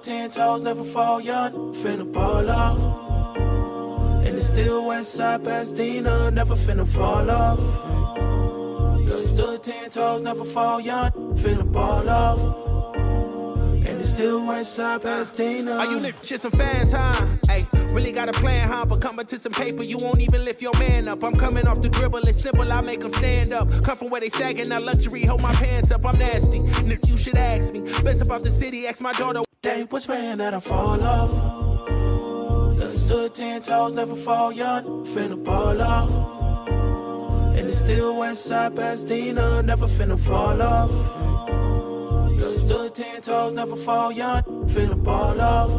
10 toes, never fall young, finna ball off. And it's still west side Pasadena, never finna fall off. Stood 10 toes, never fall young, finna ball off. And it's still west side Pasadena. Are you shit some fans, huh? Ay, really got a plan, huh? But coming to some paper, you won't even lift your man up. I'm coming off the dribble, it's simple, I make them stand up. Come from where they sagging, now luxury, hold my pants up, I'm nasty. Nick, you should ask me. Best about the city, ask my daughter. They was praying that I fall off. Stood 10 toes, never fall young, finna ball off. And it's still west side Pasadena, never finna fall off. Stood 10 toes, never fall young, finna ball off.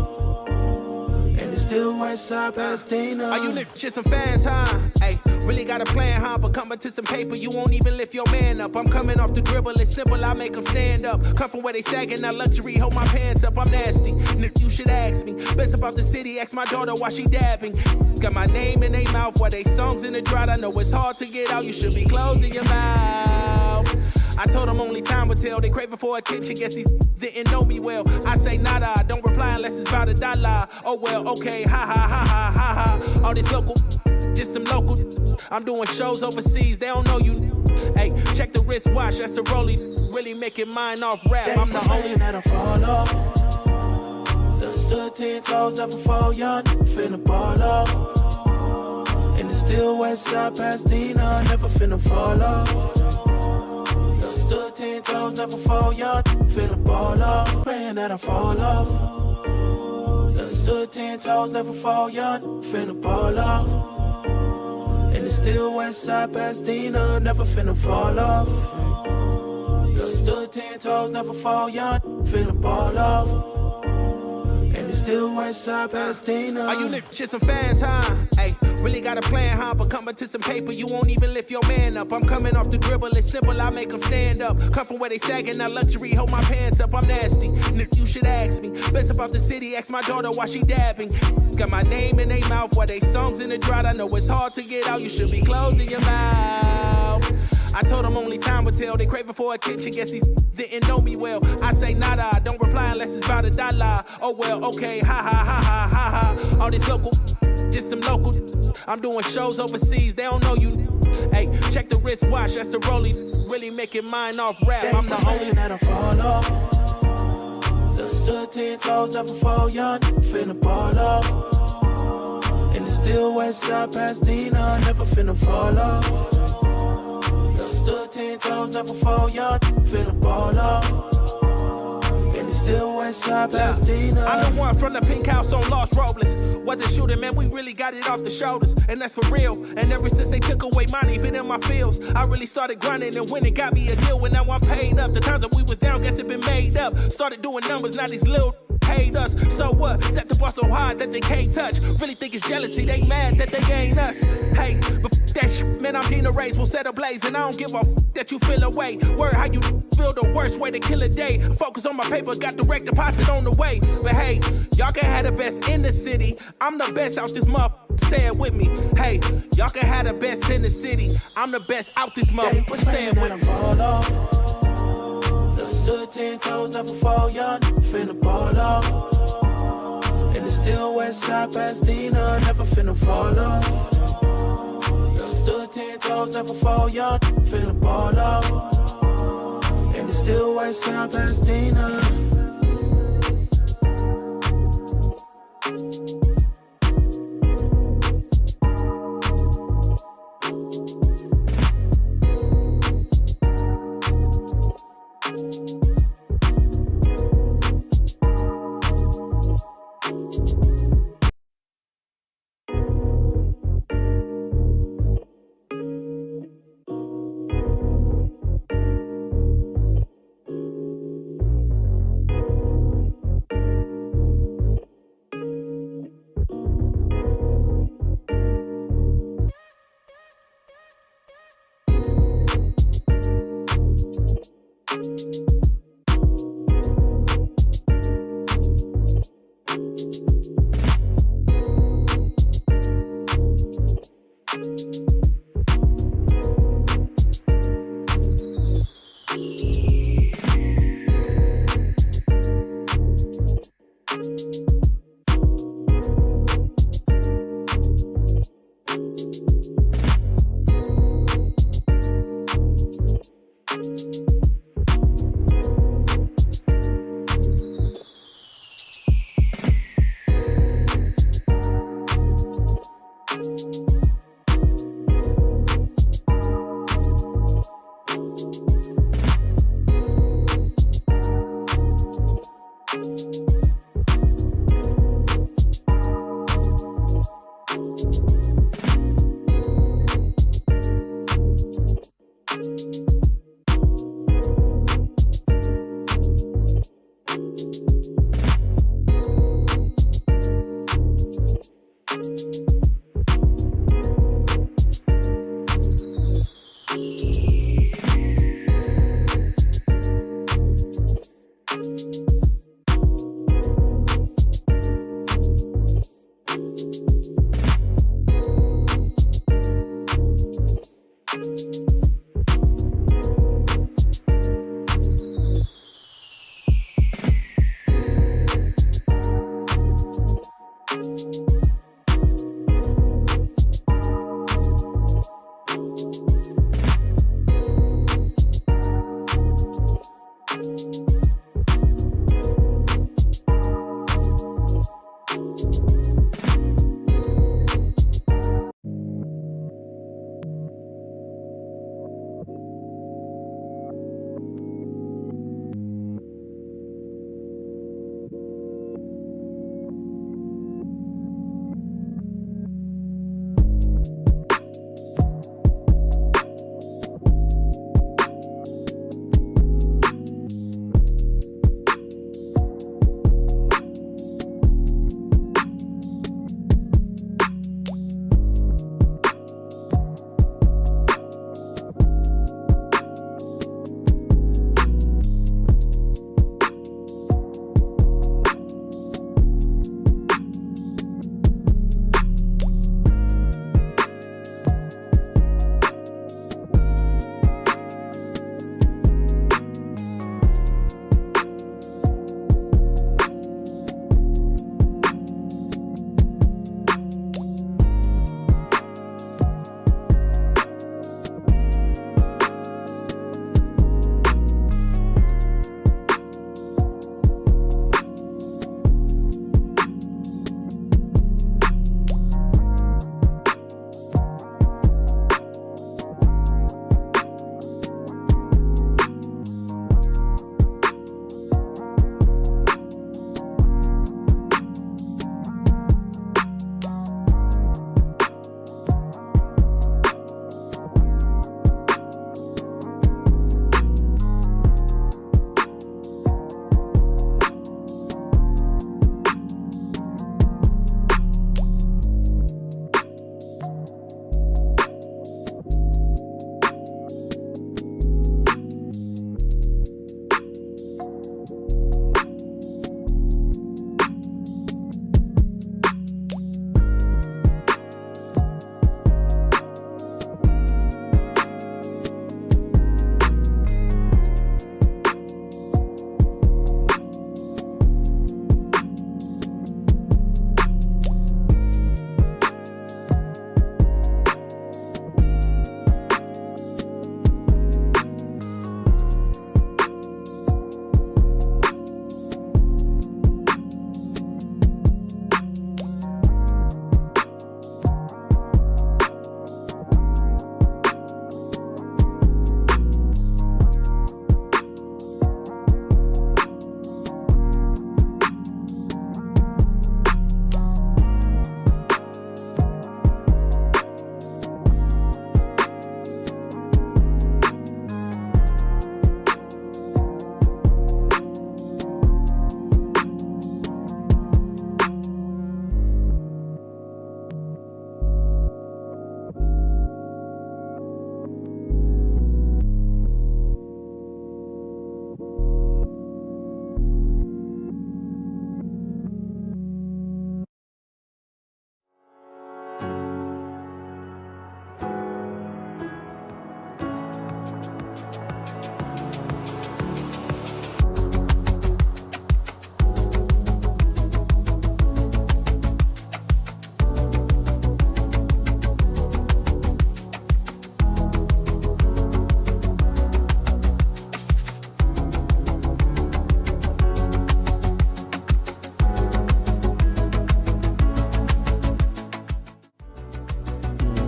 And it's still west side Pasadena. Are you shit some fans, huh? Ay, really got a plan, huh? But coming to some paper, you won't even lift your man up. I'm coming off the dribble, it's simple, I make them stand up. Come from where they sagging, now luxury, hold my pants up, I'm nasty. Nick, you should ask me. Best about the city, ask my daughter why she dabbing. Got my name in their mouth while they songs in the drought. I know it's hard to get out, you should be closing your mouth. I told them only time would tell. They craving for attention, guess these didn't know me well. I say nada, don't reply unless it's about $1. Oh well, okay, ha ha ha ha ha ha. All this local, just some local. I'm doing shows overseas, they don't know you. Hey, check the wristwatch, that's a rollie. Really making mine off rap, I'm the only that'll fall off. Stood 10 toes, never fall young, finna ball off. And it's still west side Pasadena, never finna fall off. Stood 10 toes, never fall young, finna ball off. Praying that I fall off. Stood 10 toes, never fall young, finna ball off. And it's still west side Pasadena, never finna fall off. Stood 10 toes, never fall young, finna ball off. And it's still west side Pasadena. Are you shit some fans, huh? Ay, really got a plan, huh? But coming to some paper, you won't even lift your man up. I'm coming off the dribble, it's simple, I make them stand up. Come from where they sagging, now luxury, hold my pants up, I'm nasty. Nick, you should ask me. Best about the city, ask my daughter why she dabbing. Got my name in their mouth while they songs in the drought. I know it's hard to get out, you should be closing your mouth. I told them only time would tell. They craving for attention, guess these didn't know me well. I say nada, don't reply unless it's about $1. Oh well, okay, ha ha ha ha ha ha. All this local, just some local. I'm doing shows overseas, they don't know you. Hey, check the wristwatch, that's a rollie. Really making mine off rap, I'm the only that'll fall off. Stood 10 toes, never fall young, finna ball off. And it's still west side Pasadena, never finna fall off. Stood 10 toes, never fall young, finna ball off. And it's still west side Pasadena. I'm the one from the pink house on Los Robles. Wasn't shooting, man, we really got it off the shoulders. And that's for real. And ever since they took away money, been in my fields, I really started grinding and winning, got me a deal. And now I'm paid up. The times that we was down, guess it been made up. Started doing numbers, now these little hate us. So what? Set the bar so high that they can't touch. Really think it's jealousy, they mad that they ain't us. Hey, but that shit, man, I'm Gina Race, we'll set a blaze. And I don't give a that you feel away. Word how you feel the worst way to kill a day. Focus on my paper, got direct deposit on the way. But hey, y'all can have the best in the city. I'm the best out this motherfucker, say it with me. Hey, y'all can have the best in the city. I'm the best out this motherfucker, say it with me. Fall off. Stood 10 toes, never fall young, finna ball off. And it's still west side Pasadena, never finna fall off. Stood 10 toes, never fall young, finna ball off. And it's still west side Pasadena.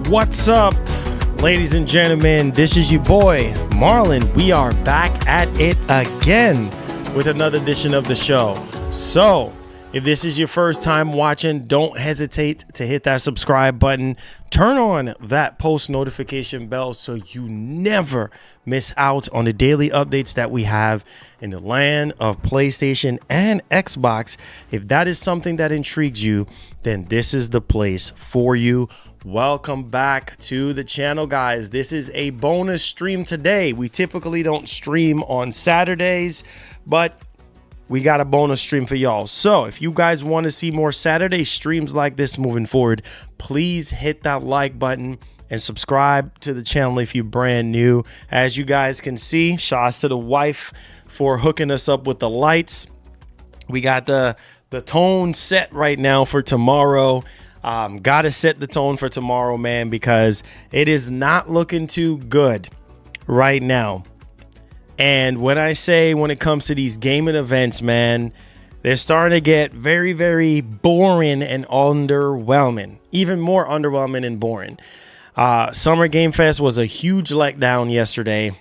What's up, ladies and gentlemen? This is your boy, Marlon. We are back at it again with another edition of the show. So, if this is your first time watching, don't hesitate to hit that subscribe button. Turn on that post notification bell so you never miss out on the daily updates that we have in the land of PlayStation and Xbox. If that is something that intrigues you, then this is the place for you. Welcome back to the channel, guys. This is a bonus stream today. We typically don't stream on Saturdays, but we got a bonus stream for y'all. So if you guys want to see more Saturday streams like this moving forward, please hit that like button and subscribe to the channel if you're brand new. As you guys can see, shouts to the wife for hooking us up with the lights. We got the tone set right now for tomorrow. Gotta set the tone for tomorrow, man, because it is not looking too good right now. And when I say when it comes to these gaming events, man, they're starting to get very, very boring and underwhelming. Even more underwhelming and boring. SummerGameFest was a huge letdown yesterday.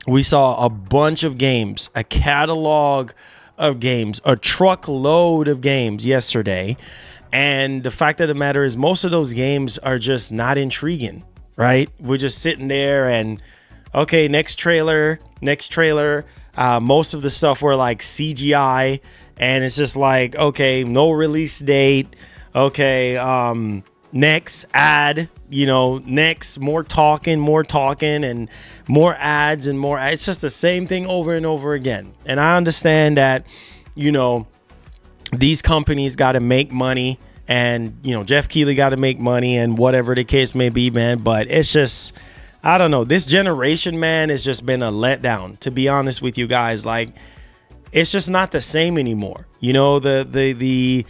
We saw a bunch of games, a catalog of games, a truckload of games yesterday. And the fact of the matter is most of those games are just not intriguing, right? We're just sitting there and, okay, next trailer. Most of the stuff were like CGI, and it's just like, okay, no release date. Okay, next ad, next, more talking, and more ads and more. It's just the same thing over and over again. And I understand that, these companies got to make money, and, Jeff Keighley got to make money, and whatever the case may be, man. But it's just, I don't know. This generation, man, has just been a letdown, to be honest with you guys. Like, it's just not the same anymore. The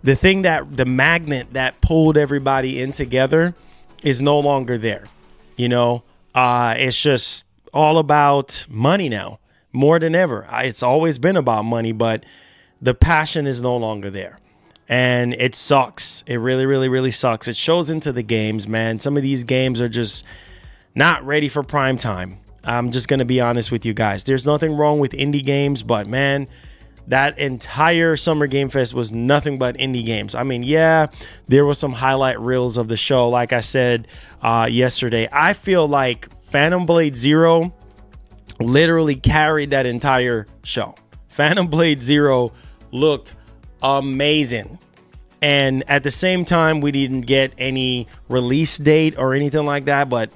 thing the magnet that pulled everybody in together is no longer there. It's just all about money now, more than ever. It's always been about money, but the passion is no longer there. And it sucks. It really, really, really sucks. It shows into the games, man. Some of these games are just not ready for prime time. I'm just going to be honest with you guys. There's nothing wrong with indie games, but man, that entire Summer Game Fest was nothing but indie games. I mean, yeah, there were some highlight reels of the show. Like I said yesterday, I feel like Phantom Blade Zero literally carried that entire show. Phantom Blade Zero looked amazing. And at the same time, we didn't get any release date or anything like that, but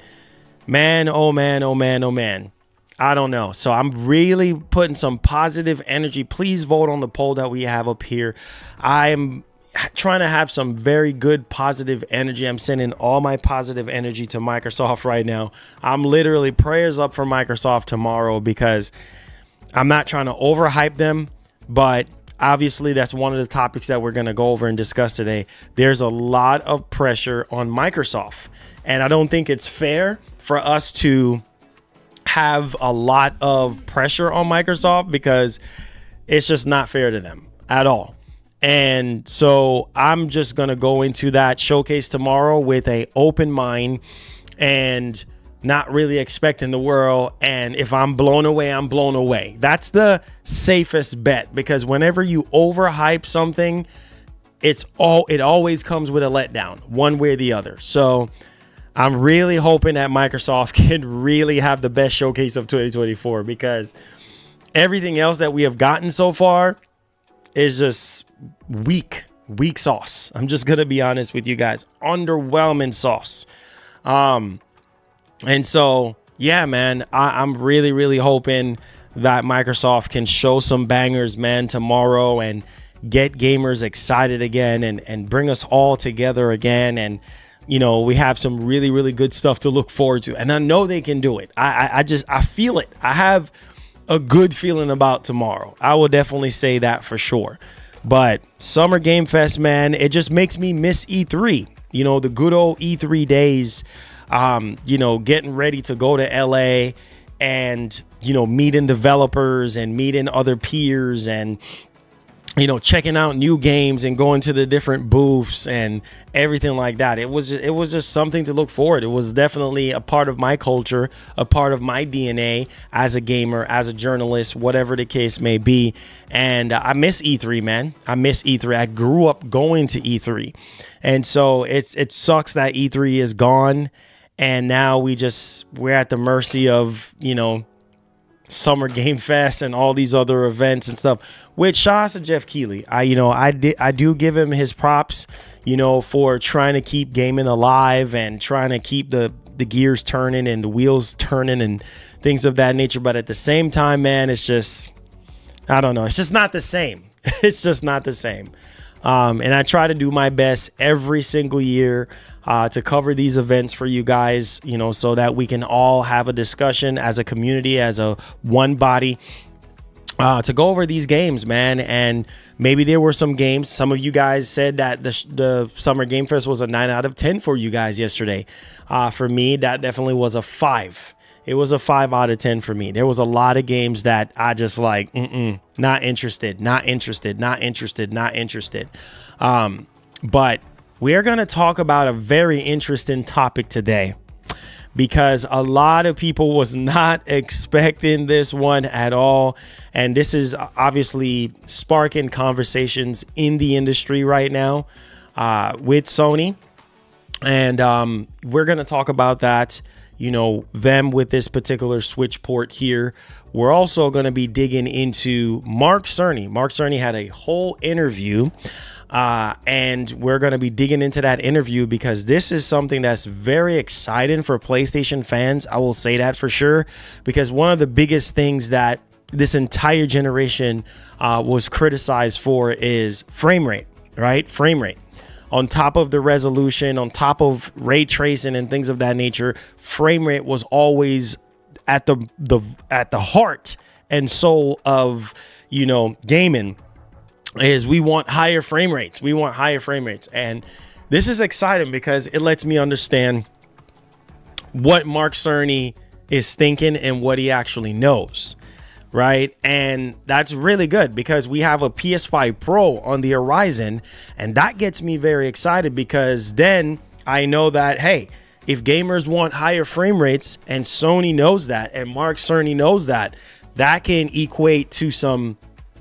man, oh man, oh man, oh man. I don't know. So I'm really putting some positive energy. Please vote on the poll that we have up here. I'm trying to have some very good positive energy. I'm sending all my positive energy to Microsoft right now. I'm literally prayers up for Microsoft tomorrow, because I'm not trying to overhype them, but obviously that's one of the topics that we're going to go over and discuss today. There's a lot of pressure on Microsoft, and I don't think it's fair for us to have a lot of pressure on Microsoft, because it's just not fair to them at all. And so I'm just going to go into that showcase tomorrow with an open mind and not really expecting the world. And if I'm blown away, I'm blown away. That's the safest bet, because whenever you overhype something, it always comes with a letdown, one way or the other. So I'm really hoping that Microsoft can really have the best showcase of 2024, because everything else that we have gotten so far is just weak sauce. I'm just going to be honest with you guys. Underwhelming sauce. And so, yeah, man, I'm really, really hoping that Microsoft can show some bangers, man, tomorrow, and get gamers excited again, and bring us all together again. And we have some really, really good stuff to look forward to. And I know they can do it. I feel it. I have a good feeling about tomorrow. I will definitely say that for sure. But Summer Game Fest, man, it just makes me miss E3. The good old E3 days, getting ready to go to LA and, meeting developers and meeting other peers and checking out new games and going to the different booths and everything like that. It was just something to look forward. It was definitely a part of my culture, a part of my DNA as a gamer, as a journalist, whatever the case may be. And I miss E3, man. I miss E3. I grew up going to E3. And so it sucks that E3 is gone. And now we're at the mercy of, SummerGameFest and all these other events and stuff. Which shout out to Jeff Keighley. I do give him his props, for trying to keep gaming alive and trying to keep the gears turning and the wheels turning and things of that nature. But at the same time, man, it's just, I don't know. It's just not the same. It's just not the same. And I try to do my best every single year to cover these events for you guys, so that we can all have a discussion as a community, as a one body, to go over these games, man. And maybe there were some games. Some of you guys said that the Summer Game Fest was a 9 out of 10 for you guys yesterday. For me, that definitely was a 5. It was a 5 out of 10 for me. There was a lot of games that I just like, not interested. But we're going to talk about a very interesting topic today, because a lot of people was not expecting this one at all. And this is obviously sparking conversations in the industry right now with Sony. And we're going to talk about that, them with this particular Switch port here. We're also going to be digging into Mark Cerny. Mark Cerny had a whole interview. And we're going to be digging into that interview because this is something that's very exciting for PlayStation fans. I will say that for sure, because one of the biggest things that this entire generation was criticized for is frame rate, right? Frame rate. On top of the resolution, on top of ray tracing and things of that nature, frame rate was always at the heart and soul of, gaming. Is we want higher frame rates. And this is exciting because it lets me understand what Mark Cerny is thinking and what he actually knows, right? And that's really good because we have a PS5 Pro on the horizon, and that gets me very excited because then I know that, hey, if gamers want higher frame rates and Sony knows that and Mark Cerny knows that, that can equate to some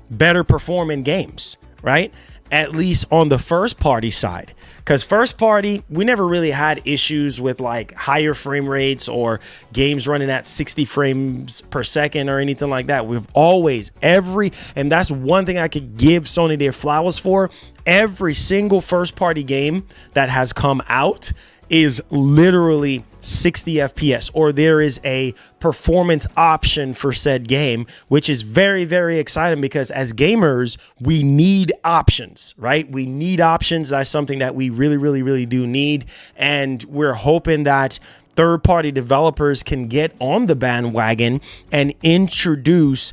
better performing games, right? At least on the first party side, because first party, we never really had issues with like higher frame rates or games running at 60 frames per second or anything like that. We've always, and that's one thing I could give Sony their flowers for. Every single first party game that has come out is literally 60 FPS, or there is a performance option for said game, which is very, very exciting because as gamers, we need options, right? We need options. That's something that we really, really, really do need. And we're hoping that third-party developers can get on the bandwagon and introduce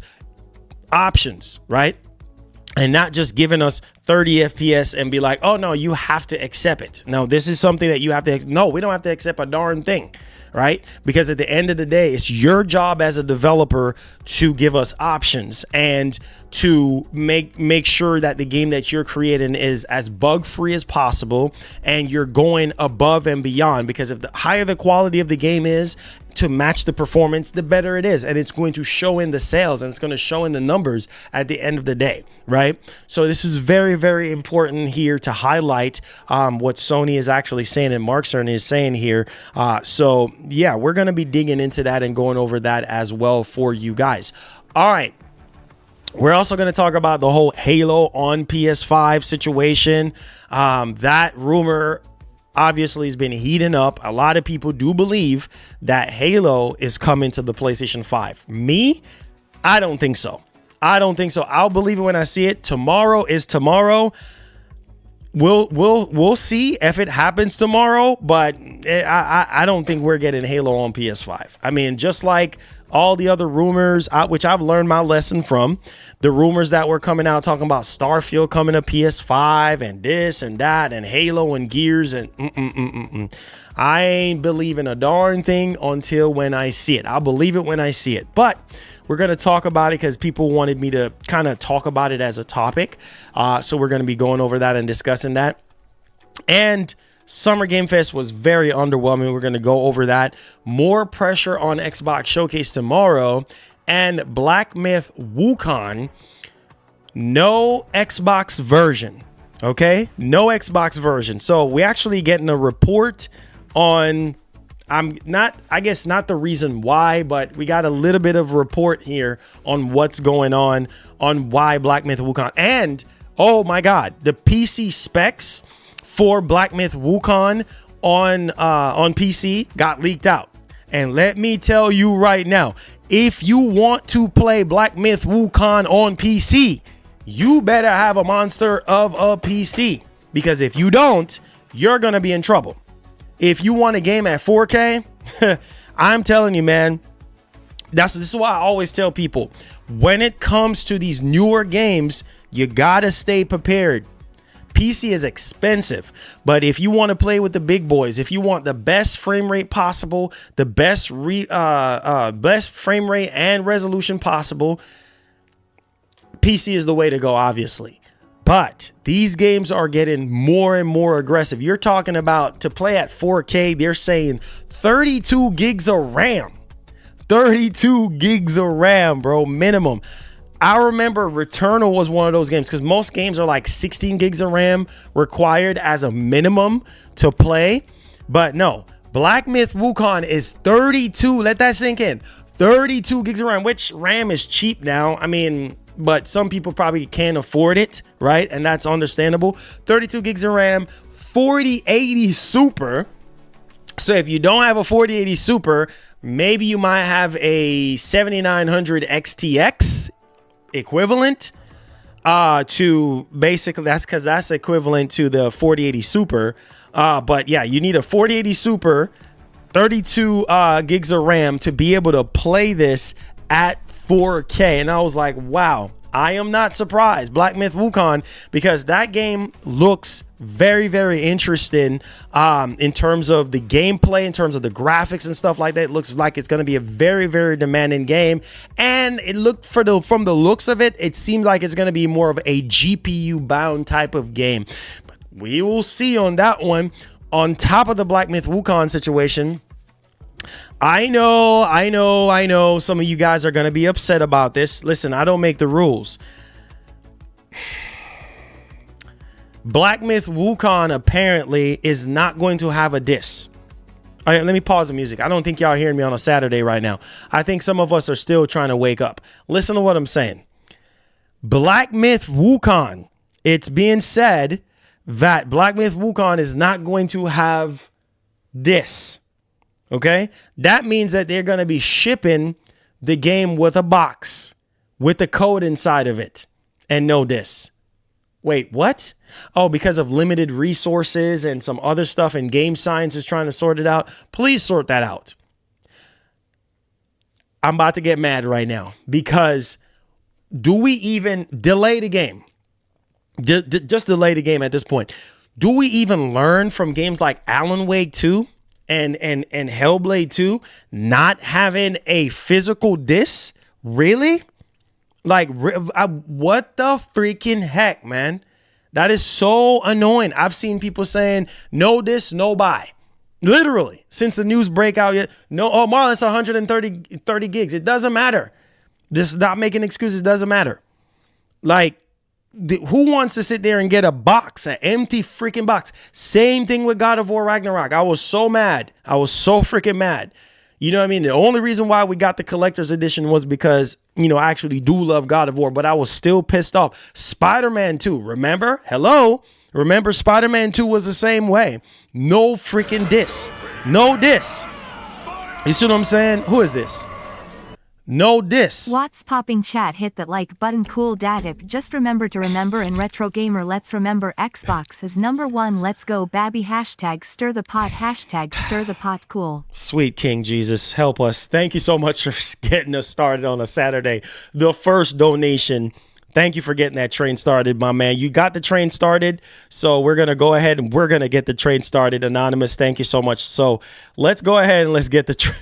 options, right? And not just giving us 30 FPS and be like, oh, no, you have to accept it. No, this is something that you have to. No, we don't have to accept a darn thing, right? Because at the end of the day, it's your job as a developer to give us options and to make sure that the game that you're creating is as bug free as possible. And you're going above and beyond, because if the higher the quality of the game is to match the performance, the better it is. And it's going to show in the sales and it's going to show in the numbers at the end of the day, right? So this is very, very important here to highlight what Sony is actually saying and Mark Cerny is saying here. So yeah, we're going to be digging into that and going over that as well for you guys. All right. We're also going to talk about the whole Halo on PS5 situation. That rumor obviously has been heating up. A lot of people do believe that Halo is coming to the PlayStation 5. Me, I don't think so. I'll believe it when I see it. Tomorrow is tomorrow. We'll see if it happens tomorrow, but I don't think we're getting Halo on PS5. I mean, just like all the other rumors, which I've learned my lesson from. The rumors that were coming out talking about Starfield coming to PS5 and this and that and Halo and Gears and I ain't believing a darn thing until when I see it. I'll believe it when I see it. But we're going to talk about it because people wanted me to kind of talk about it as a topic. So we're going to be going over that and discussing that. And Summer Game Fest was very underwhelming. We're going to go over that. More pressure on Xbox Showcase tomorrow. And Black Myth Wukong, no Xbox version. Okay? No Xbox version. So we actually getting a report on, I guess not the reason why, but we got a little bit of report here on what's going on why Black Myth Wukong. And, oh my God, the PC specs for Black Myth Wukong on PC got leaked out. And let me tell you right now, if you want to play Black Myth Wukong on PC, you better have a monster of a PC. Because if you don't, you're going to be in trouble. If you want a game at 4K, I'm telling you, man, this is why I always tell people, when it comes to these newer games, you got to stay prepared. PC is expensive, but if you want to play with the big boys, if you want the best frame rate possible, the best frame rate and resolution possible, PC is the way to go, obviously. But these games are getting more and more aggressive. You're talking about to play at 4K, they're saying 32 gigs of RAM. 32 gigs of RAM, bro, minimum. I remember Returnal was one of those games because most games are like 16 gigs of RAM required as a minimum to play. But no, Black Myth Wukong is 32. Let that sink in. 32 gigs of RAM, which RAM is cheap now. I mean, but some people probably can't afford it, right? And that's understandable. 32 gigs of RAM, 4080 Super. So if you don't have a 4080 Super, maybe you might have a 7900 XTX equivalent to basically, that's equivalent to the 4080 Super. But yeah, you need a 4080 Super, 32 gigs of RAM to be able to play this at 4K. And I was like, wow, I am not surprised. Black Myth Wukong, because that game looks very, very interesting in terms of the gameplay, in terms of the graphics and stuff like that. It looks like it's going to be a very, very demanding game. And it looked from the looks of it, it seems like it's going to be more of a GPU bound type of game. But we will see on that one. On top of the Black Myth Wukong situation, I know some of you guys are going to be upset about this. Listen, I don't make the rules. Black Myth Wukong apparently is not going to have a diss. All right, let me pause the music. I don't think y'all hearing me on a Saturday right now. I think some of us are still trying to wake up. Listen to what I'm saying. Black Myth Wukong, it's being said that Black Myth Wukong is not going to have diss. Okay, that means that they're going to be shipping the game with a box with the code inside of it and no diss. Wait, what? Oh, because of limited resources and some other stuff, and Game Science is trying to sort it out. Please sort that out. I'm about to get mad right now because do we even delay the game? Just delay the game at this point. Do we even learn from games like Alan Wake 2? And Hellblade 2 not having a physical disc? Really? Like, what the freaking heck, man? That is so annoying. I've seen people saying no disc, no buy. Literally, since the news breakout, no. Oh, Marlon, it's 130 gigs. It doesn't matter. This is not making excuses. Doesn't matter. Like, who wants to sit there and get a box, an empty freaking box? Same thing with God of War Ragnarok. I was so mad. I was so freaking mad. You know what I mean? The only reason why we got the collector's edition was because, you know, I actually do love God of War, but I was still pissed off. Spider-Man 2, remember? Hello? Remember Spider-Man 2 was the same way. No freaking disc. No disc. You see what I'm saying? Who is this? No diss. Watts popping chat, hit that like button. Cool dadip. Just remember to remember in retro gamer, let's remember Xbox is number one. Let's go babby. Hashtag stir the pot. Hashtag stir the pot. Cool. Sweet King Jesus, help us. Thank you so much for getting us started on a Saturday. The first donation. Thank you for getting that train started, my man. You got the train started, so we're going to go ahead and we're going to get the train started. Anonymous, thank you so much. So let's go ahead and let's get the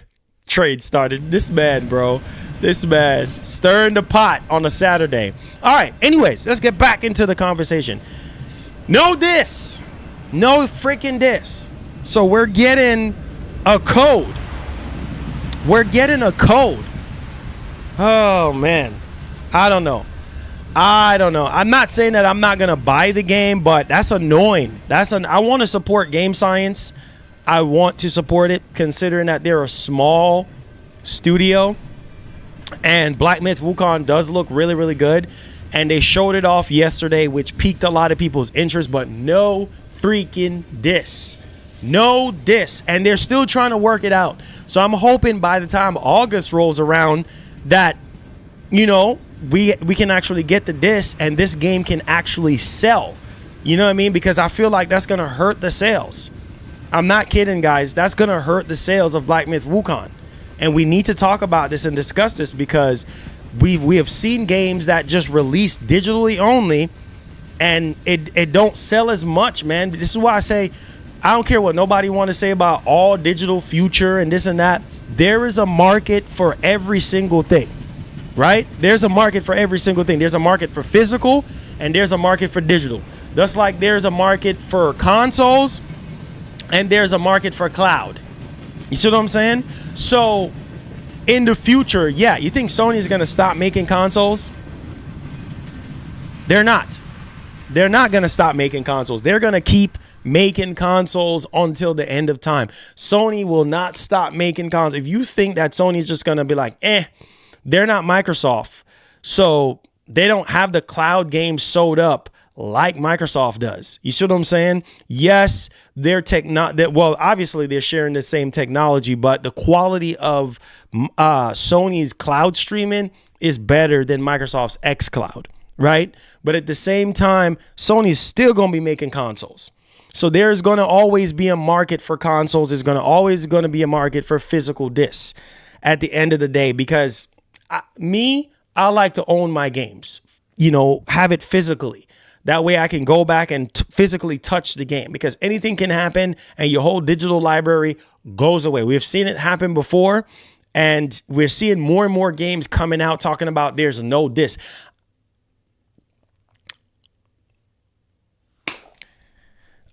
train started. This man, bro. This man stirring the pot on a Saturday. All right, anyways, let's get back into the conversation. No diss. No freaking diss. So we're getting a code. We're getting a code. Oh, man. I don't know. I'm not saying that I'm not going to buy the game, but that's annoying. I want to support Game Science. I want to support it considering that they're a small studio. And Black Myth Wukong does look really, really good. And they showed it off yesterday, which piqued a lot of people's interest, but no freaking diss. No diss. And they're still trying to work it out. So I'm hoping by the time August rolls around that, you know, we can actually get the disc and this game can actually sell. You know what I mean? Because I feel like that's going to hurt the sales. I'm not kidding, guys. That's going to hurt the sales of Black Myth Wukong. And we need to talk about this and discuss this because we have seen games that just release digitally only and it don't sell as much, man. This is why I say I don't care what nobody want to say about all digital future and this and that. There is a market for every single thing. Right? There's a market for every single thing. There's a market for physical and there's a market for digital. Just like there's a market for consoles and there's a market for cloud. You see what I'm saying? So in the future, yeah, you think Sony is going to stop making consoles? They're not. They're not going to stop making consoles. They're going to keep making consoles until the end of time. Sony will not stop making consoles. If you think that Sony's just going to be like, they're not Microsoft, so they don't have the cloud games sold up like Microsoft does. You see what I'm saying? Yes, well, obviously they're sharing the same technology, but the quality of Sony's cloud streaming is better than Microsoft's xCloud, right? But at the same time, Sony's still going to be making consoles. So there's going to always be a market for consoles. There's going to be a market for physical discs at the end of the day because I like to own my games, you know, have it physically. That way I can go back and physically touch the game because anything can happen and your whole digital library goes away. We've seen it happen before and we're seeing more and more games coming out talking about there's no disc.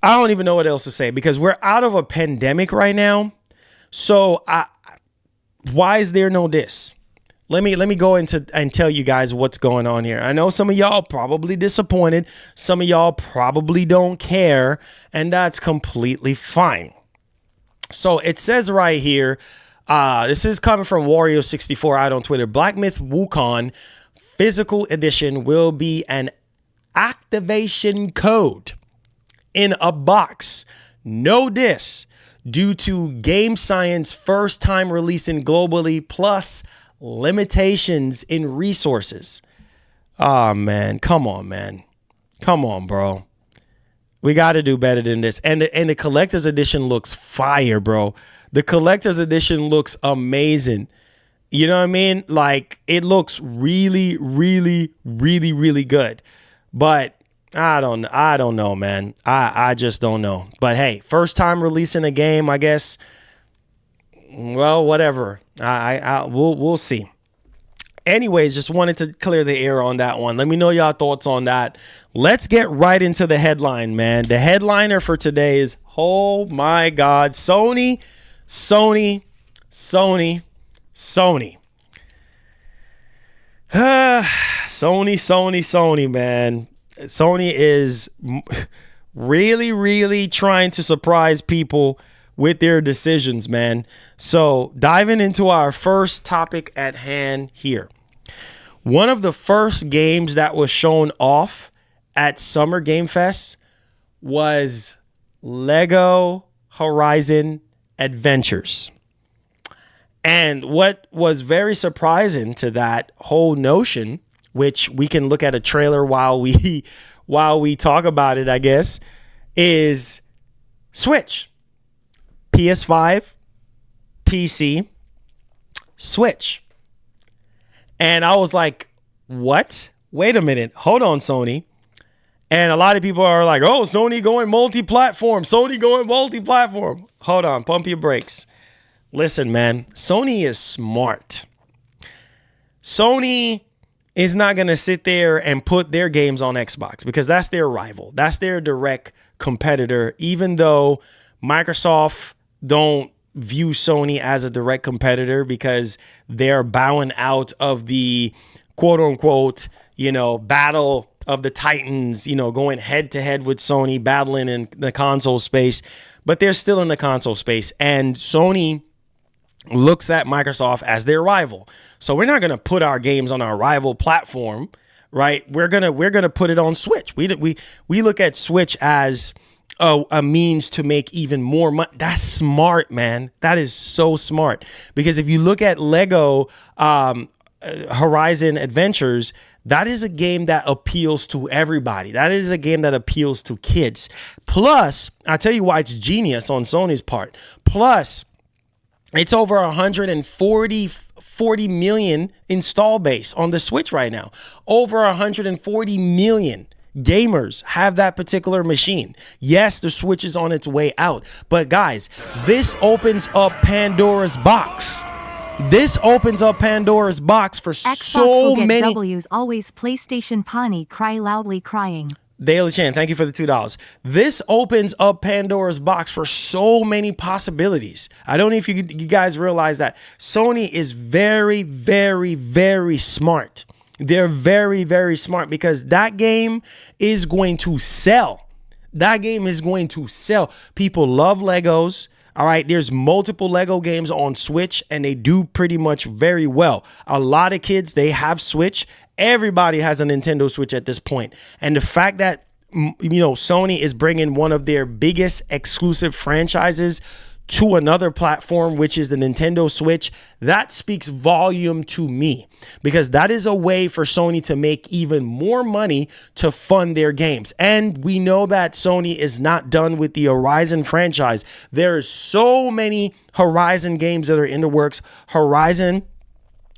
I don't even know what else to say because we're out of a pandemic right now. So why is there no disc? Let me go into and tell you guys what's going on here. I know some of y'all probably disappointed. Some of y'all probably don't care, and that's completely fine. So it says right here, this is coming from Wario64 out on Twitter. Black Myth Wukong physical edition will be an activation code in a box. No disc due to Game Science first time releasing globally plus limitations in resources. Oh, man. Come on, man. Come on, bro. We got to do better than this. And the collector's edition looks fire, bro. The collector's edition looks amazing. You know what I mean? Like, it looks really, really, really, really good. But I don't know, man. I just don't know. But hey, first time releasing a game, I guess. Well, whatever. We'll see. Anyways, just wanted to clear the air on that one. Let me know y'all thoughts on that. Let's get right into the headline, man. The headliner for today is, oh my God, Sony. Sony, man. Sony is really, really trying to surprise people with their decisions, man. So diving into our first topic at hand here. One of the first games that was shown off at SummerGameFest was Lego Horizon Adventures. And what was very surprising to that whole notion, which we can look at a trailer while we talk about it, I guess, is Switch, PS5, PC, Switch. And I was like, what? Wait a minute. Hold on, Sony. And a lot of people are like, oh, Sony going multi-platform. Sony going multi-platform. Hold on. Pump your brakes. Listen, man. Sony is smart. Sony is not going to sit there and put their games on Xbox because that's their rival. That's their direct competitor. Even though Microsoft don't view Sony as a direct competitor because they're bowing out of the quote unquote, battle of the Titans, going head to head with Sony, battling in the console space, but they're still in the console space. And Sony looks at Microsoft as their rival. So we're not going to put our games on our rival platform, right? We're going to put it on Switch. We look at Switch as a means to make even more money. That's smart, man. That is so smart. Because if you look at Lego Horizon Adventures, that is a game that appeals to everybody. That is a game that appeals to kids. Plus, I'll tell you why it's genius on Sony's part. Plus, it's over 140 million install base on the Switch right now. Over 140 million gamers have that particular machine. Yes, the Switch is on its way out. But guys, this opens up Pandora's box. This opens up Pandora's box for Xbox so will get many. W's always PlayStation Pawnee cry loudly crying. Daily Chan, thank you for the $2. This opens up Pandora's box for so many possibilities. I don't know if you guys realize that Sony is very, very, very smart. They're very, very smart because that game is going to sell. That game is going to sell. People love Legos. All right, there's multiple Lego games on Switch and they do pretty much very well. A lot of kids, they have Switch. Everybody has a Nintendo Switch at this point. And the fact that, Sony is bringing one of their biggest exclusive franchises to another platform, which is the Nintendo Switch, that speaks volume to me because that is a way for Sony to make even more money to fund their games. And we know that Sony is not done with the Horizon franchise. There are so many Horizon games that are in the works. Horizon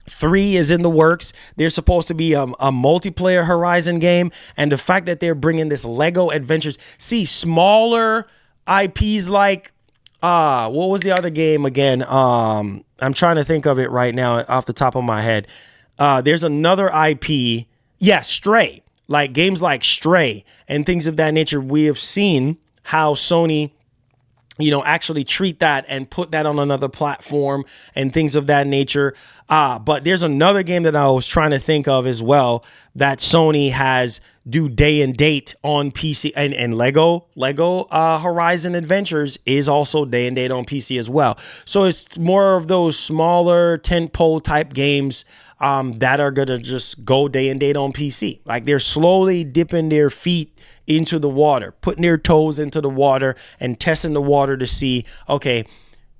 3 is in the works. There's supposed to be a multiplayer Horizon game. And the fact that they're bringing this Lego Adventures, smaller IPs like, what was the other game again? I'm trying to think of it right now off the top of my head. There's another IP. Yeah, Stray. Like games like Stray and things of that nature. We have seen how Sony, actually treat that and put that on another platform and things of that nature. But there's another game that I was trying to think of as well that Sony has do day and date on PC and Lego Horizon Adventures is also day and date on PC as well. So it's more of those smaller tentpole type games that are going to just go day and date on PC. Like they're slowly dipping their feet into the water, putting their toes into the water and testing the water to see, okay,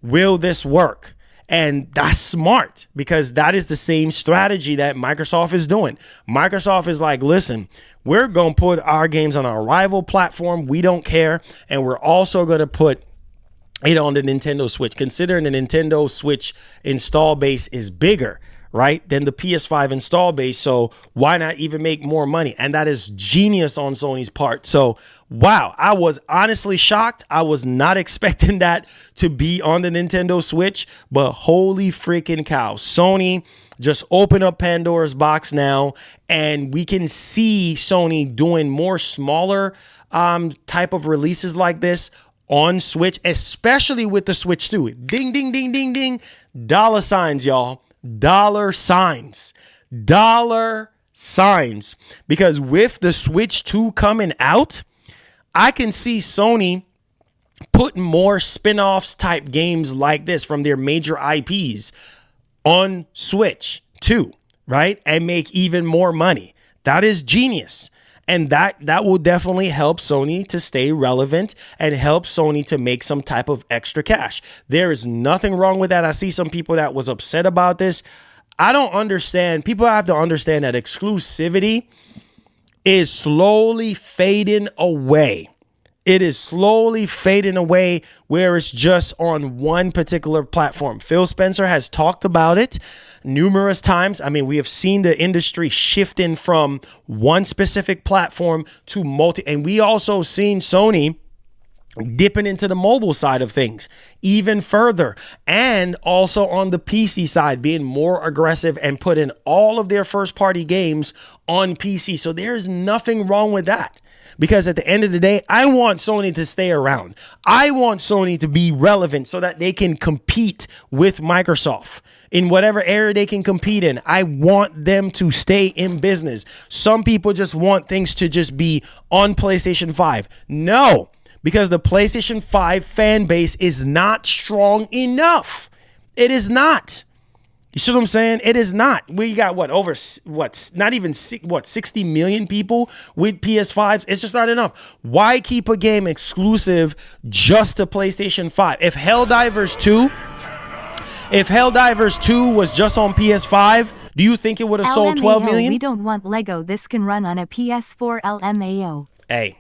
will this work? And that's smart because that is the same strategy that Microsoft is doing. Microsoft is like, listen, we're going to put our games on our rival platform. We don't care. And we're also going to put it on the Nintendo Switch. Considering the Nintendo Switch install base is bigger, right, than the PS5 install base. So why not even make more money? And that is genius on Sony's part. So, wow, I was honestly shocked. I was not expecting that to be on the Nintendo Switch, but holy freaking cow. Sony just opened up Pandora's box now, and we can see Sony doing more smaller type of releases like this on Switch, especially with the Switch 2. Ding, ding, ding, ding, ding. Dollar signs, y'all. Dollar signs. Because with the Switch 2 coming out, I can see Sony putting more spin-offs type games like this from their major IPs on Switch 2, right? And make even more money. That is genius. And that will definitely help Sony to stay relevant and help Sony to make some type of extra cash. There is nothing wrong with that. I see some people that was upset about this. I don't understand. People have to understand that exclusivity is slowly fading away. It is slowly fading away where it's just on one particular platform. Phil Spencer has talked about it numerous times. I mean, we have seen the industry shifting from one specific platform to multi, and we also seen Sony dipping into the mobile side of things even further, and also on the PC side being more aggressive and putting all of their first party games on PC. So there's nothing wrong with that, because at the end of the day, I want Sony to stay around. I want Sony to be relevant so that they can compete with Microsoft in whatever area they can compete in. I want them to stay in business. Some people just want things to just be on PlayStation 5. No, because the PlayStation 5 fan base is not strong enough. It is not. You see what I'm saying? It is not. We got not even 60 million people with PS5s. It's just not enough. Why keep a game exclusive just to PlayStation 5? If Helldivers 2 was just on PS5, do you think it would have sold 12 million? We don't want Lego. This can run on a PS4 LMAO. Hey,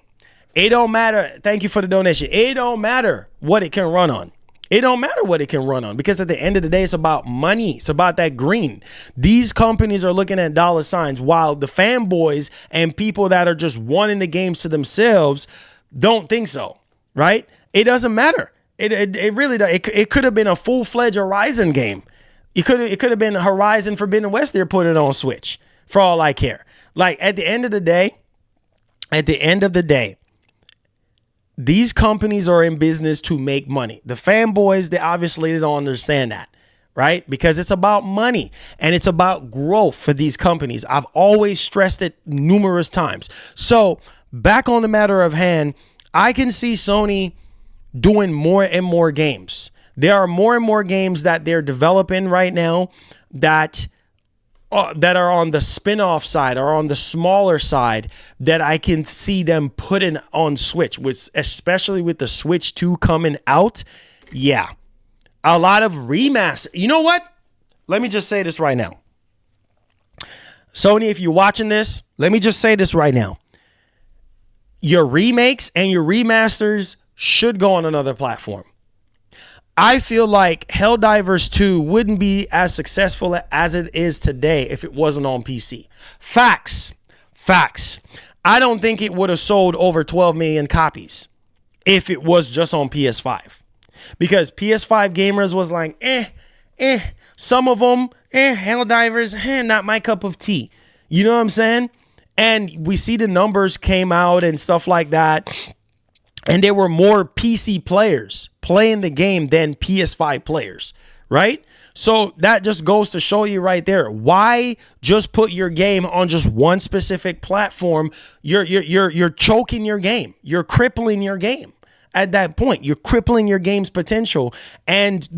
it don't matter. Thank you for the donation. It don't matter what it can run on. It don't matter what it can run on, because at the end of the day, it's about money. It's about that green. These companies are looking at dollar signs, while the fanboys and people that are just wanting the games to themselves don't think so, right? It doesn't matter. It really does. It could have been a full-fledged Horizon game. It could have been Horizon Forbidden West. They're putting it on Switch for all I care. Like at the end of the day, these companies are in business to make money. The fanboys, they obviously don't understand that, right? Because it's about money and it's about growth for these companies. I've always stressed it numerous times. So back on the matter of hand, I can see Sony doing more and more games. There are more and more games that they're developing right now that are on the spin-off side or on the smaller side that I can see them putting on Switch, especially with the Switch 2 coming out. Yeah, a lot of remaster. You know what? Let me just say this right now. Sony, if you're watching this, let me just say this right now. Your remakes and your remasters should go on another platform. I feel like Helldivers 2 wouldn't be as successful as it is today if it wasn't on PC. Facts. I don't think it would have sold over 12 million copies if it was just on PS5. Because PS5 gamers was like, some of them, Helldivers, not my cup of tea. You know what I'm saying? And we see the numbers came out and stuff like that. And there were more PC players playing the game than PS5 players, right? So that just goes to show you right there. Why just put your game on just one specific platform? You're choking your game. You're crippling your game. At that point, you're crippling your game's potential. And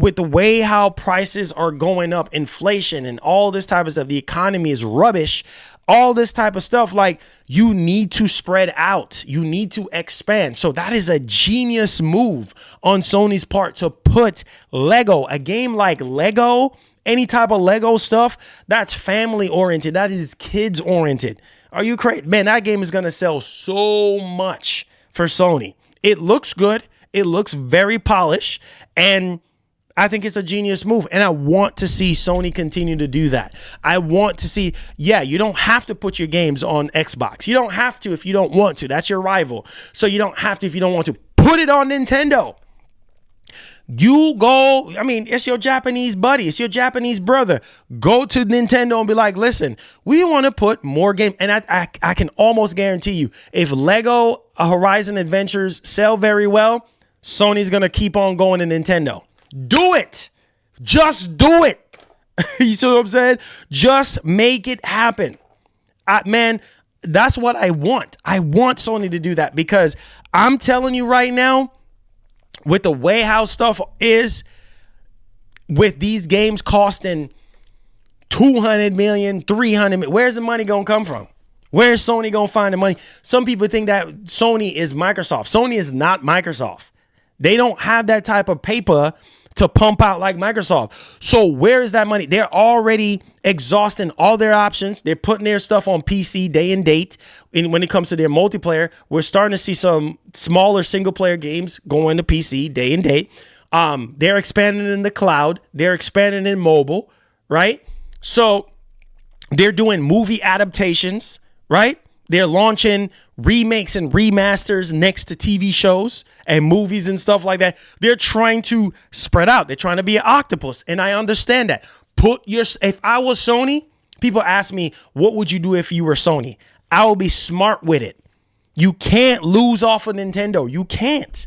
with the way how prices are going up, inflation and all this type of stuff, the economy is rubbish. All this type of stuff, like, you need to spread out. You need to expand. So that is a genius move on Sony's part to put Lego, a game like Lego, any type of Lego stuff, that's family oriented. That is kids oriented. Are you crazy? Man, that game is going to sell so much for Sony. It looks good. It looks very polished. And I think it's a genius move, and I want to see Sony continue to do that. I want to see, you don't have to put your games on Xbox. You don't have to if you don't want to. That's your rival. So you don't have to if you don't want to. Put it on Nintendo. You go, it's your Japanese buddy. It's your Japanese brother. Go to Nintendo and be like, listen, we want to put more games. And I can almost guarantee you, if Lego Horizon Adventures sell very well, Sony's going to keep on going to Nintendo. Do it. Just do it. You see what I'm saying? Just make it happen. Man, that's what I want. I want Sony to do that, because I'm telling you right now, with the way how stuff is, with these games costing 200 million, 300 million, where's the money going to come from? Where's Sony going to find the money? Some people think that Sony is Microsoft. Sony is not Microsoft. They don't have that type of paper to pump out like Microsoft. So where is that money? They're already exhausting all their options. They're putting their stuff on PC day and date. And when it comes to their multiplayer, we're starting to see some smaller single player games going to PC day and date. They're expanding in the cloud. They're expanding in mobile, right? So they're doing movie adaptations, right? They're launching remakes and remasters next to TV shows and movies and stuff like that. They're trying to spread out. They're trying to be an octopus. And I understand that. If I was Sony, people ask me, what would you do if you were Sony? I would be smart with it. You can't lose off of Nintendo. You can't.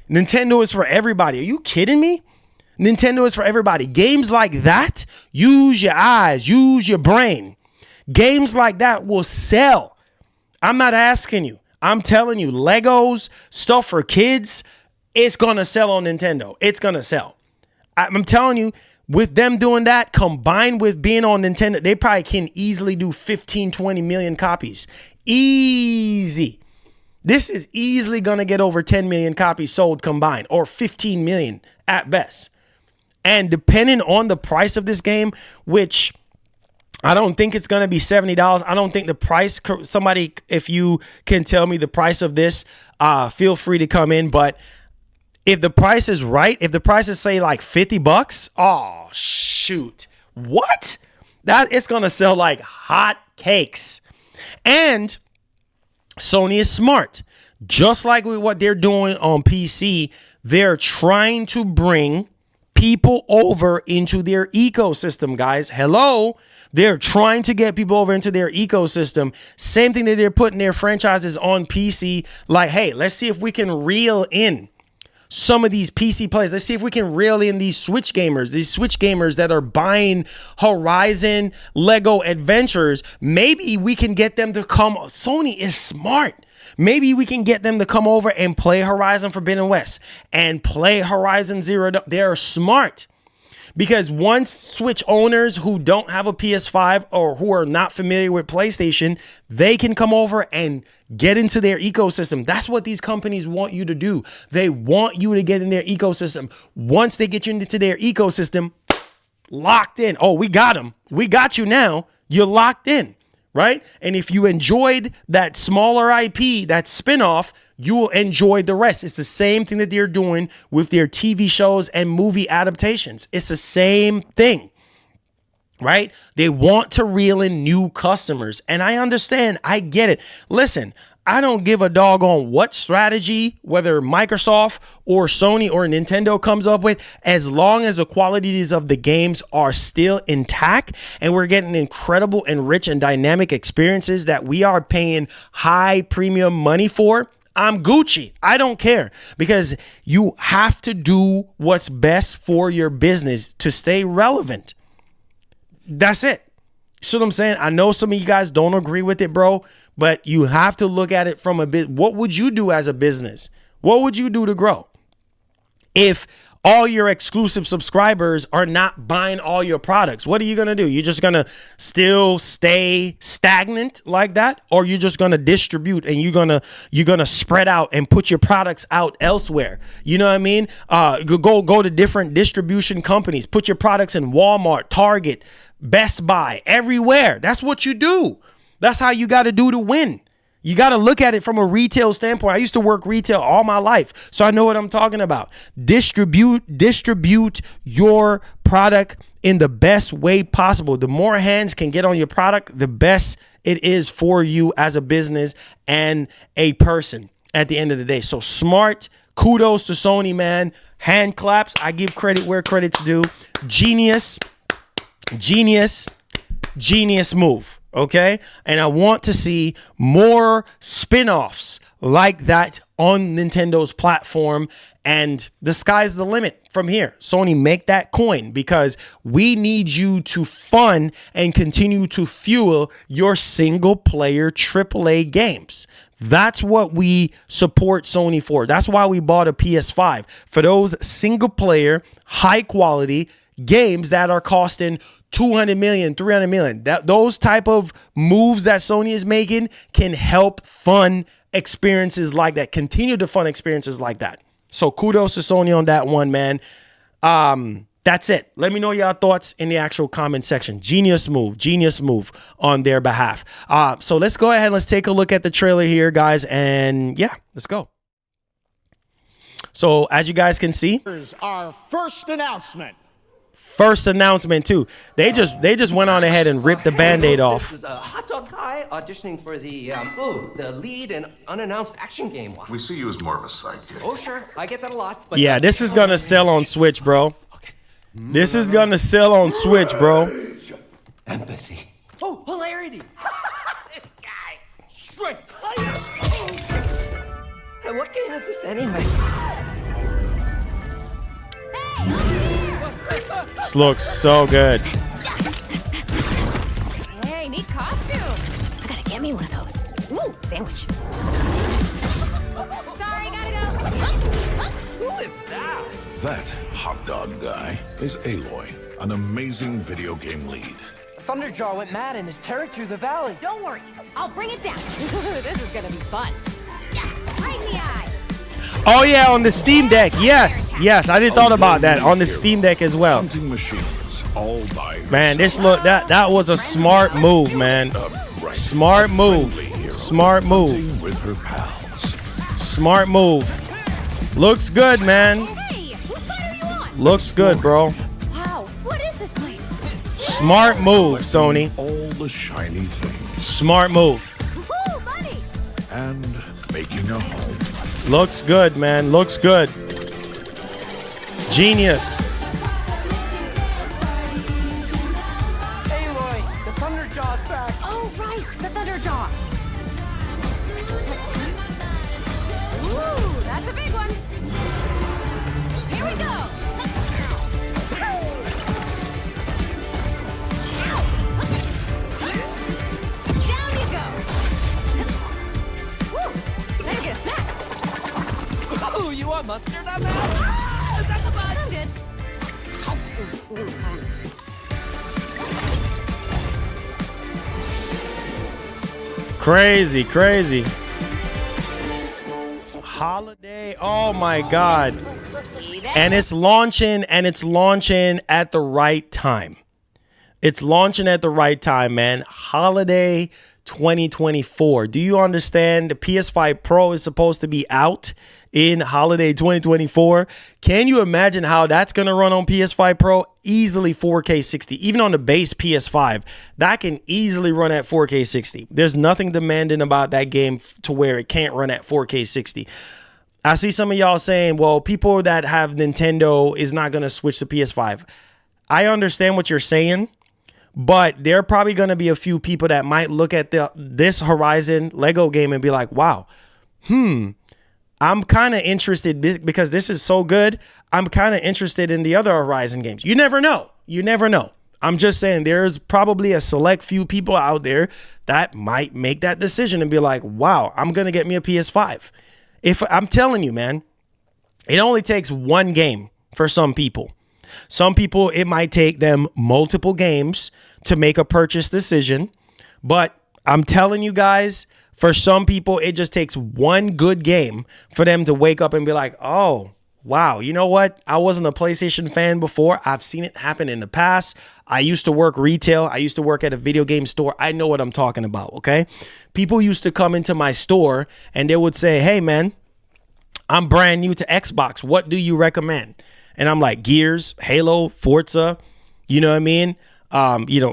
Nintendo is for everybody. Are you kidding me? Nintendo is for everybody. Games like that, use your eyes, use your brain. Games like that will sell. I'm not asking you. I'm telling you, Legos, stuff for kids, it's going to sell on Nintendo. It's going to sell. I'm telling you, with them doing that, combined with being on Nintendo, they probably can easily do 15, 20 million copies. Easy. This is easily going to get over 10 million copies sold combined, or 15 million at best. And depending on the price of this game, which I don't think it's going to be $70. I don't think the price, somebody, if you can tell me the price of this, feel free to come in. But if the price is right, if the price is say like $50, oh shoot. What? That it's going to sell like hot cakes. And Sony is smart. Just like with what they're doing on PC, they're trying to bring people over into their ecosystem, guys. Hello. They're trying to get people over into their ecosystem. Same thing that they're putting their franchises on PC. Like, hey, let's see if we can reel in some of these PC players. Let's see if we can reel in these Switch gamers that are buying Horizon, Lego Adventures. Maybe we can get them to come. Sony is smart. Maybe we can get them to come over and play Horizon Forbidden West and play Horizon Zero Dawn. They're smart. Because once Switch owners who don't have a PS5 or who are not familiar with PlayStation, they can come over and get into their ecosystem. That's what these companies want you to do. They want you to get in their ecosystem. Once they get you into their ecosystem, locked in. Oh, we got them. We got you now. You're locked in, right? And if you enjoyed that smaller IP, that spinoff, you will enjoy the rest. It's the same thing that they're doing with their TV shows and movie adaptations. It's the same thing, right? They want to reel in new customers. And I understand. I get it. Listen, I don't give a dog on what strategy, whether Microsoft or Sony or Nintendo comes up with, as long as the qualities of the games are still intact and we're getting incredible and rich and dynamic experiences that we are paying high premium money for. I'm Gucci. I don't care, because you have to do what's best for your business to stay relevant. That's it. See what I'm saying? I know some of you guys don't agree with it, bro, but you have to look at it from a bit. What would you do as a business? What would you do to grow? If all your exclusive subscribers are not buying all your products, what are you going to do? You're just going to still stay stagnant like that? Or you're just going to distribute and you're going to spread out and put your products out elsewhere? You know what I mean? Go to different distribution companies, put your products in Walmart, Target, Best Buy, everywhere. That's what you do. That's how you got to do to win. You got to look at it from a retail standpoint. I used to work retail all my life, so I know what I'm talking about. Distribute your product in the best way possible. The more hands can get on your product, the best it is for you as a business and a person at the end of the day. So smart. Kudos to Sony, man. Hand claps. I give credit where credit's due. Genius move. Okay. And I want to see more spin-offs like that on Nintendo's platform. And the sky's the limit from here. Sony, make that coin, because we need you to fund and continue to fuel your single player AAA games. That's what we support Sony for. That's why we bought a PS5, for those single player, high quality games that are costing 200 million, 300 million. Those type of moves that Sony is making can help fund experiences like that, continue to fund experiences like that. So kudos to Sony on that one, man. That's it. Let me know your thoughts in the actual comment section. Genius move on their behalf. So let's go ahead and let's take a look at the trailer here, guys. And yeah, let's go. So as you guys can see, here's our first announcement. First announcement too. They just went on ahead and ripped the Band-Aid off. This is a hot dog guy auditioning for the lead and unannounced action game. We see you as more of a sidekick. Oh sure, I get that a lot. But Yeah, this is gonna sell on Switch, bro. This is gonna sell on Switch, bro. Empathy. Oh, hilarity. This guy. Straight. And what game is this anyway? This looks so good. Hey, neat costume. I gotta get me one of those. Ooh, sandwich. Sorry, gotta go. Who is that? That hot dog guy is Aloy, an amazing video game lead. Thunderjaw went mad and is tearing through the valley. Don't worry, I'll bring it down. This is gonna be fun. Yeah, right in the eye. Oh yeah, on the Steam Deck. Yes, I didn't thought about that on the Steam Deck as well. Hunting machines all by Man, this look that was a smart move, man. Smart move. Smart move. hunting with her pals. Smart move. Looks good, man. Hey, whose side are you on? Looks good, bro. Wow, what is this place? Smart move, Sony. All the shiny things Smart move. Woo, buddy. and making a home. Looks good, man. Looks good. Genius. Aloy, the Thunderjaw's back. Oh, right, the Thunderjaw. Ooh, that's a big one. Here we go. Down you go. Woo, better get a snack. Ooh, you want mustard on that? Is that the bug? I'm good. Crazy. Holiday. Oh my God. And it's launching at the right time. It's launching at the right time, man. Holiday 2024. Do you understand? The PS5 Pro is supposed to be out in holiday 2024. Can you imagine how that's going to run on PS5 Pro? Easily 4K 60. Even on the base PS5, that can easily run at 4K 60. There's nothing demanding about that game to where it can't run at 4K 60. I see some of y'all saying, well, people that have Nintendo is not going to switch to PS5. I understand what you're saying, but there are probably going to be a few people that might look at this Horizon Lego game and be like, wow, I'm kind of interested because this is so good. I'm kind of interested in the other Horizon games. You never know. I'm just saying there's probably a select few people out there that might make that decision and be like, wow, I'm going to get me a PS5. If I'm telling you, man, it only takes one game for some people. Some people, it might take them multiple games to make a purchase decision. But I'm telling you guys, for some people, it just takes one good game for them to wake up and be like, oh, wow, you know what? I wasn't a PlayStation fan before. I've seen it happen in the past. I used to work retail. I used to work at a video game store. I know what I'm talking about, okay? People used to come into my store and they would say, hey, man, I'm brand new to Xbox. What do you recommend? And I'm like, Gears, Halo, Forza, you know what I mean?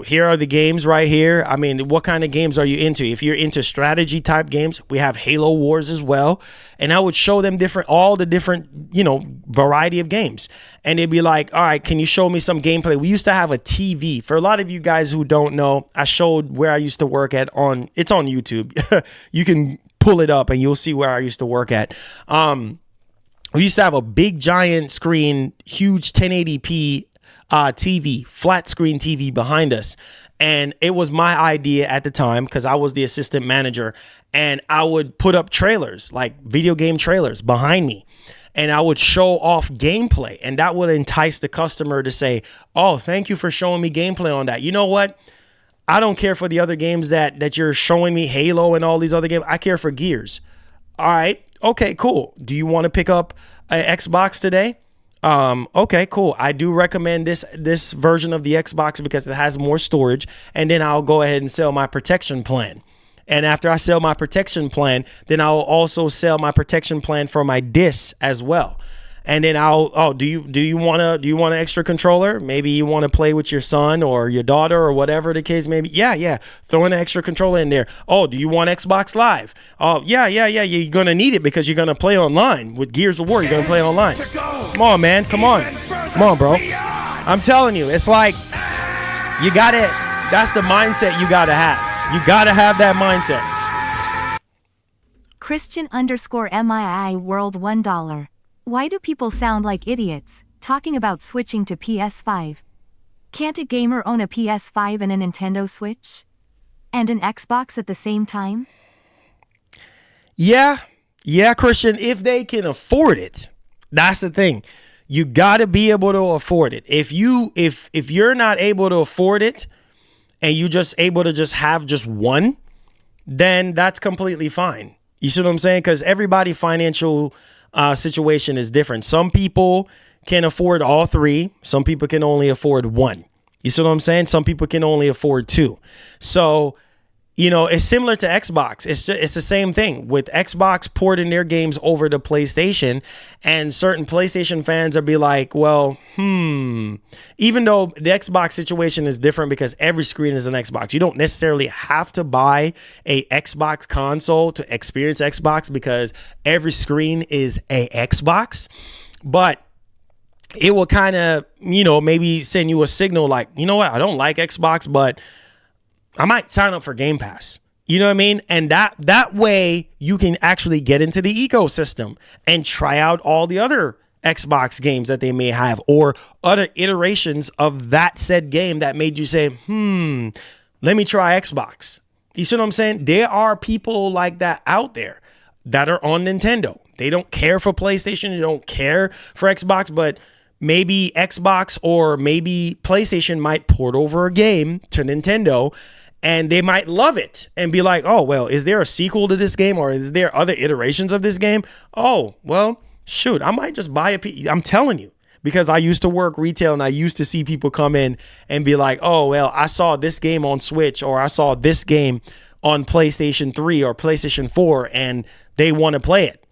Here are the games right here. I mean, what kind of games are you into? If you're into strategy type games, we have Halo Wars as well. And I would show them all the different, variety of games. And they'd be like, all right, can you show me some gameplay? We used to have a TV. For a lot of you guys who don't know, I showed where I used to work at it's on YouTube. You can pull it up and you'll see where I used to work at. We used to have a big giant screen, huge 1080p TV, flat screen TV behind us. And it was my idea at the time because I was the assistant manager, and I would put up trailers, like video game trailers behind me. and I would show off gameplay, and that would entice the customer to say, oh, thank you for showing me gameplay on that. You know what? I don't care for the other games that you're showing me, Halo and all these other games. I care for Gears. All right. Okay, cool. Do you want to pick up an Xbox today? Okay, cool. I do recommend this version of the Xbox because it has more storage, and then I'll go ahead and sell my protection plan. And after I sell my protection plan, then I'll also sell my protection plan for my disc as well. And then do you want an extra controller? Maybe you want to play with your son or your daughter or whatever the case may be. Yeah. Throw an extra controller in there. Oh, do you want Xbox Live? Oh, yeah. You're going to need it because you're going to play online with Gears of War. You're going to play online. Come on, man. Come on, bro. I'm telling you, it's like that's the mindset you got to have. You got to have that mindset. Christian_MII World $1. Why do people sound like idiots, talking about switching to PS5? Can't a gamer own a PS5 and a Nintendo Switch? And an Xbox at the same time? Yeah, Christian, if they can afford it. That's the thing. You got to be able to afford it. If you're not able to afford it and you just able to just have just one, then that's completely fine. You see what I'm saying? Because everybody's financial situation is different. Some people can afford all three. Some people can only afford one. You see what I'm saying? Some people can only afford two. So, it's similar to Xbox. It's the same thing with Xbox porting their games over to PlayStation, and certain PlayStation fans will be like, well, even though the Xbox situation is different because every screen is an Xbox. You don't necessarily have to buy a Xbox console to experience Xbox because every screen is a Xbox, but it will kind of, maybe send you a signal like, you know what? I don't like Xbox, but I might sign up for Game Pass. You know what I mean? And that way you can actually get into the ecosystem and try out all the other Xbox games that they may have or other iterations of that said game that made you say, let me try Xbox. You see what I'm saying? There are people like that out there that are on Nintendo. They don't care for PlayStation. They don't care for Xbox, but maybe Xbox or maybe PlayStation might port over a game to Nintendo and they might love it and be like, oh, well, is there a sequel to this game or is there other iterations of this game? Oh, well, shoot, I might just buy I'm telling you, because I used to work retail and I used to see people come in and be like, oh, well, I saw this game on Switch or I saw this game on PlayStation 3 or PlayStation 4 and they want to play it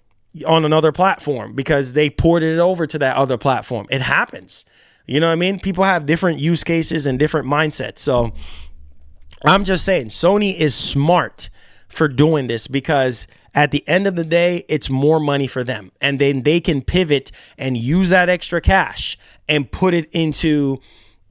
on another platform because they ported it over to that other platform. It happens. You know what I mean? People have different use cases and different mindsets. So I'm just saying Sony is smart for doing this because at the end of the day, it's more money for them. And then they can pivot and use that extra cash and put it into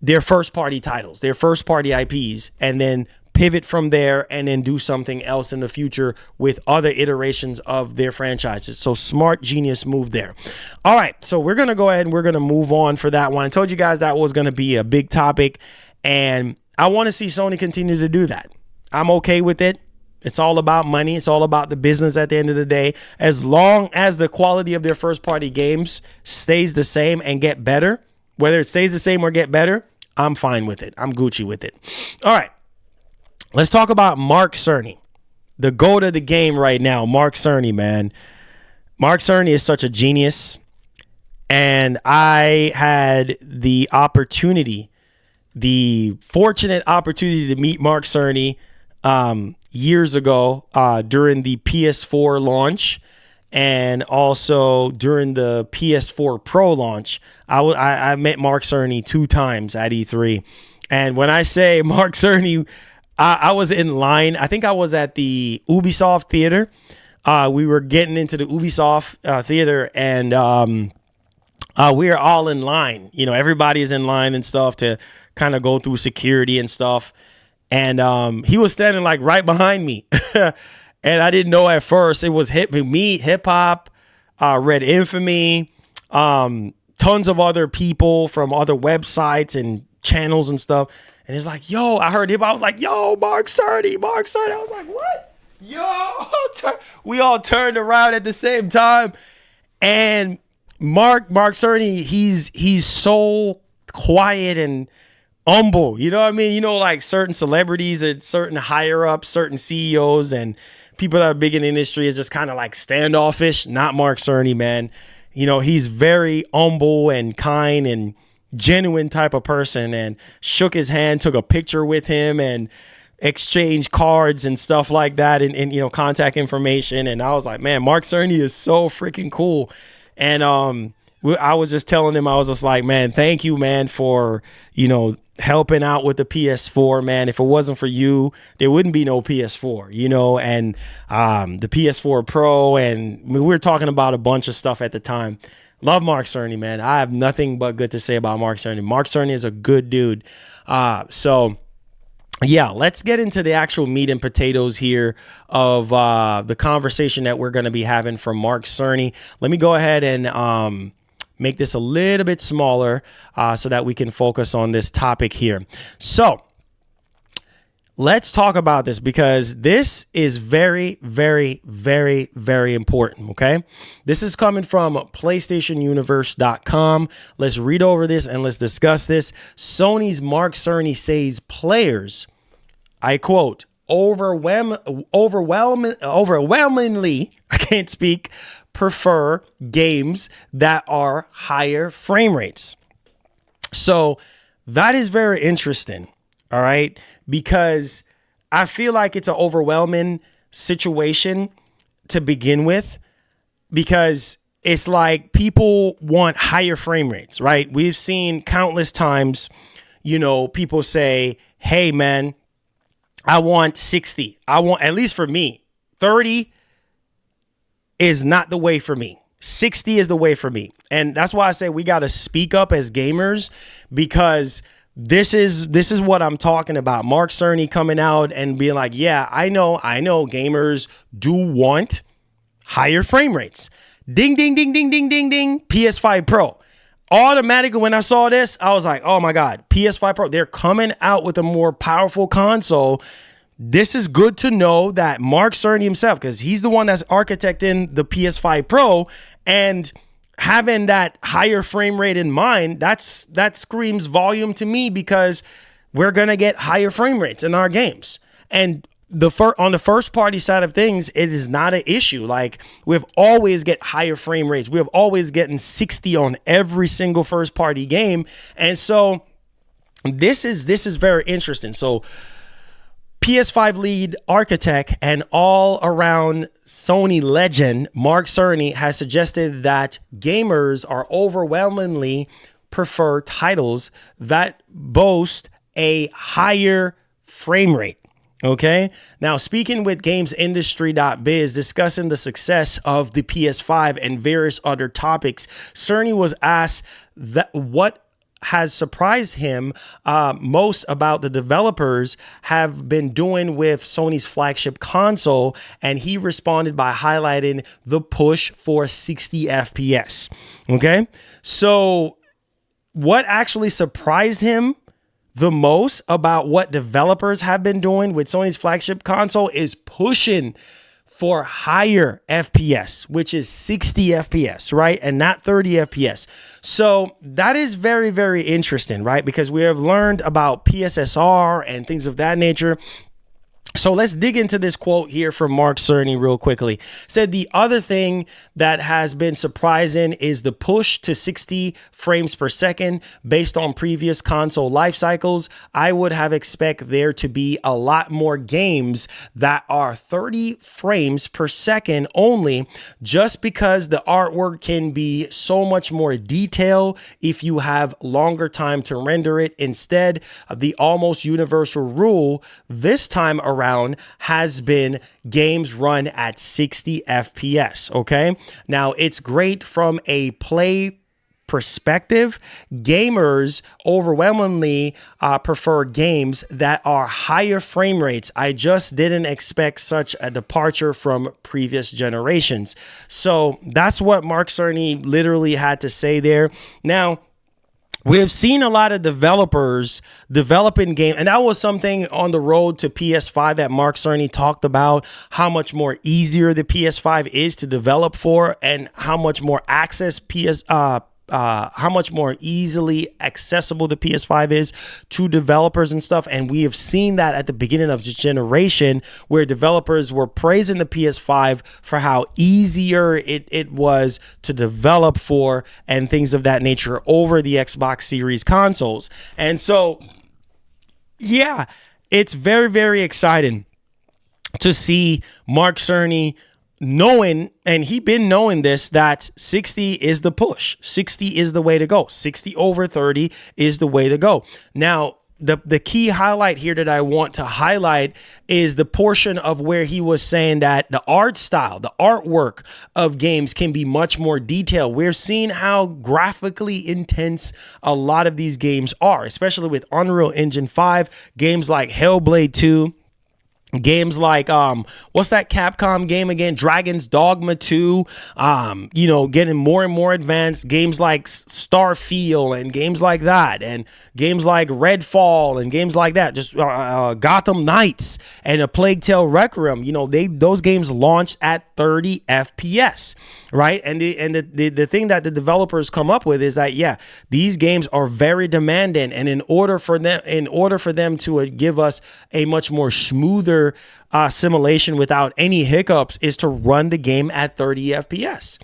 their first party titles, their first party IPs, and then pivot from there and then do something else in the future with other iterations of their franchises. So smart, genius move there. All right, so we're going to go ahead and we're going to move on for that one. I told you guys that was going to be a big topic, and I want to see Sony continue to do that. I'm okay with it. It's all about money. It's all about the business at the end of the day. As long as the quality of their first party games stays the same and get better, whether it stays the same or get better, I'm fine with it. I'm Gucci with it. All right. Let's talk about Mark Cerny, the GOAT of the game right now. Mark Cerny, man. Mark Cerny is such a genius. And I had the fortunate opportunity to meet Mark Cerny years ago during the PS4 launch and also during the PS4 Pro launch. I met Mark Cerny 2 times at E3. And when I say Mark Cerny, I was in line. I think I was at the Ubisoft theater. We were getting into the Ubisoft theater, and we are all in line. You know, everybody is in line and stuff to kind of go through security and stuff. And he was standing like right behind me. And I didn't know at first it was hip hop, Red Infamy, tons of other people from other websites and channels and stuff. And it's like, yo, I heard him. I was like, yo, Mark Cerny. I was like, what? Yo, we all turned around at the same time. And Mark Cerny, he's so quiet and humble. You know what I mean? You know, like certain celebrities and certain higher ups, certain CEOs and people that are big in the industry is just kind of like standoffish. Not Mark Cerny, man. You know, he's very humble and kind and genuine type of person, and shook his hand, took a picture with him, and exchanged cards and stuff like that, and you know, contact information. And I was like, man, Mark Cerny is so freaking cool. And I was just telling him, I was just like, man, thank you, man, for, you know, helping out with the PS4, man. If it wasn't for you, there wouldn't be no PS4, you know, and the PS4 Pro, and we were talking about a bunch of stuff at the time. Love Mark Cerny, man. I have nothing but good to say about Mark Cerny. Mark Cerny is a good dude. So yeah, let's get into the actual meat and potatoes here of the conversation that we're going to be having from Mark Cerny. Let me go ahead and make this a little bit smaller so that we can focus on this topic here. So let's talk about this, because this is very, very, very, very important, okay? This is coming from PlayStationUniverse.com. Let's read over this and let's discuss this. Sony's Mark Cerny says players, I quote, overwhelmingly, I can't speak, prefer games that are higher frame rates. So that is very interesting. All right, because I feel like it's an overwhelming situation to begin with, because it's like people want higher frame rates, right? We've seen countless times, you know, people say, hey, man, I want 60. I want, at least for me, 30 is not the way for me. 60 is the way for me. And that's why I say we got to speak up as gamers, because this is what I'm talking about. Mark Cerny coming out and being like, yeah, I know gamers do want higher frame rates. Ding, ding, ding, ding, ding, ding, ding. PS5 Pro. Automatically, when I saw this, I was like, oh my God, PS5 Pro. They're coming out with a more powerful console. This is good to know that Mark Cerny himself, because he's the one that's architecting the PS5 Pro, and having that higher frame rate in mind, that screams volume to me, because we're going to get higher frame rates in our games. And on the first party side of things, it is not an issue. Like, we've always get higher frame rates. We've always getting 60 on every single first party game. And so this is very interesting. So PS5 lead architect and all-around Sony legend Mark Cerny has suggested that gamers are overwhelmingly prefer titles that boast a higher frame rate. Okay. Now, speaking with GamesIndustry.biz, discussing the success of the PS5 and various other topics, Cerny was asked that what has surprised him most about the developers have been doing with Sony's flagship console, and he responded by highlighting the push for 60 FPS. Okay, so what actually surprised him the most about what developers have been doing with Sony's flagship console is pushing for higher FPS, which is 60 FPS, right? And not 30 FPS. So that is very, very interesting, right? Because we have learned about PSSR and things of that nature. So let's dig into this quote here from Mark Cerny real quickly. Said the other thing that has been surprising is the push to 60 frames per second based on previous console life cycles. I would have expected there to be a lot more games that are 30 frames per second only, just because the artwork can be so much more detailed if you have longer time to render it. Instead of the almost universal rule this time around has been games run at 60 FPS. Okay. Now, it's great from a play perspective. Gamers overwhelmingly prefer games that are higher frame rates. I just didn't expect such a departure from previous generations. So that's what Mark Cerny literally had to say there. Now, We have seen a lot of developers developing games, and that was something on the road to PS5 that Mark Cerny talked about, how much more easier the PS5 is to develop for, and how much more how much more easily accessible the PS5 is to developers and stuff. And we have seen that at the beginning of this generation, where developers were praising the PS5 for how easier it was to develop for and things of that nature over the Xbox Series consoles. And so, yeah, it's very, very exciting to see Mark Cerny knowing, and he been knowing this, that 60 is the push. 60 is the way to go. 60 over 30 is the way to go. Now, the key highlight here that I want to highlight is the portion of where he was saying that the art style, the artwork of games can be much more detailed. We're seeing how graphically intense a lot of these games are, especially with Unreal Engine 5, games like Hellblade 2, games like what's that Capcom game again, Dragon's Dogma 2, getting more and more advanced, games like Starfield and games like that, and games like Redfall and games like that, just Gotham Knights and A Plague Tale Requiem. Those games launched at 30 FPS, right? And the thing that the developers come up with is that these games are very demanding, and in order for them to give us a much more smoother simulation without any hiccups is to run the game at 30 FPS.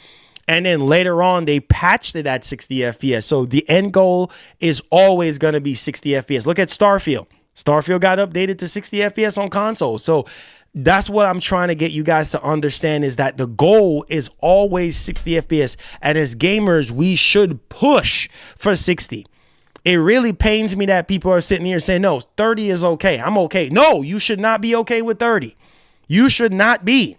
And then later on, they patched it at 60 FPS. So the end goal is always going to be 60 FPS. Look at Starfield. Starfield got updated to 60 FPS on console. So that's what I'm trying to get you guys to understand, is that the goal is always 60 FPS. And as gamers, we should push for 60. It really pains me that people are sitting here saying, no, 30 is okay. I'm okay. No, you should not be okay with 30. You should not be.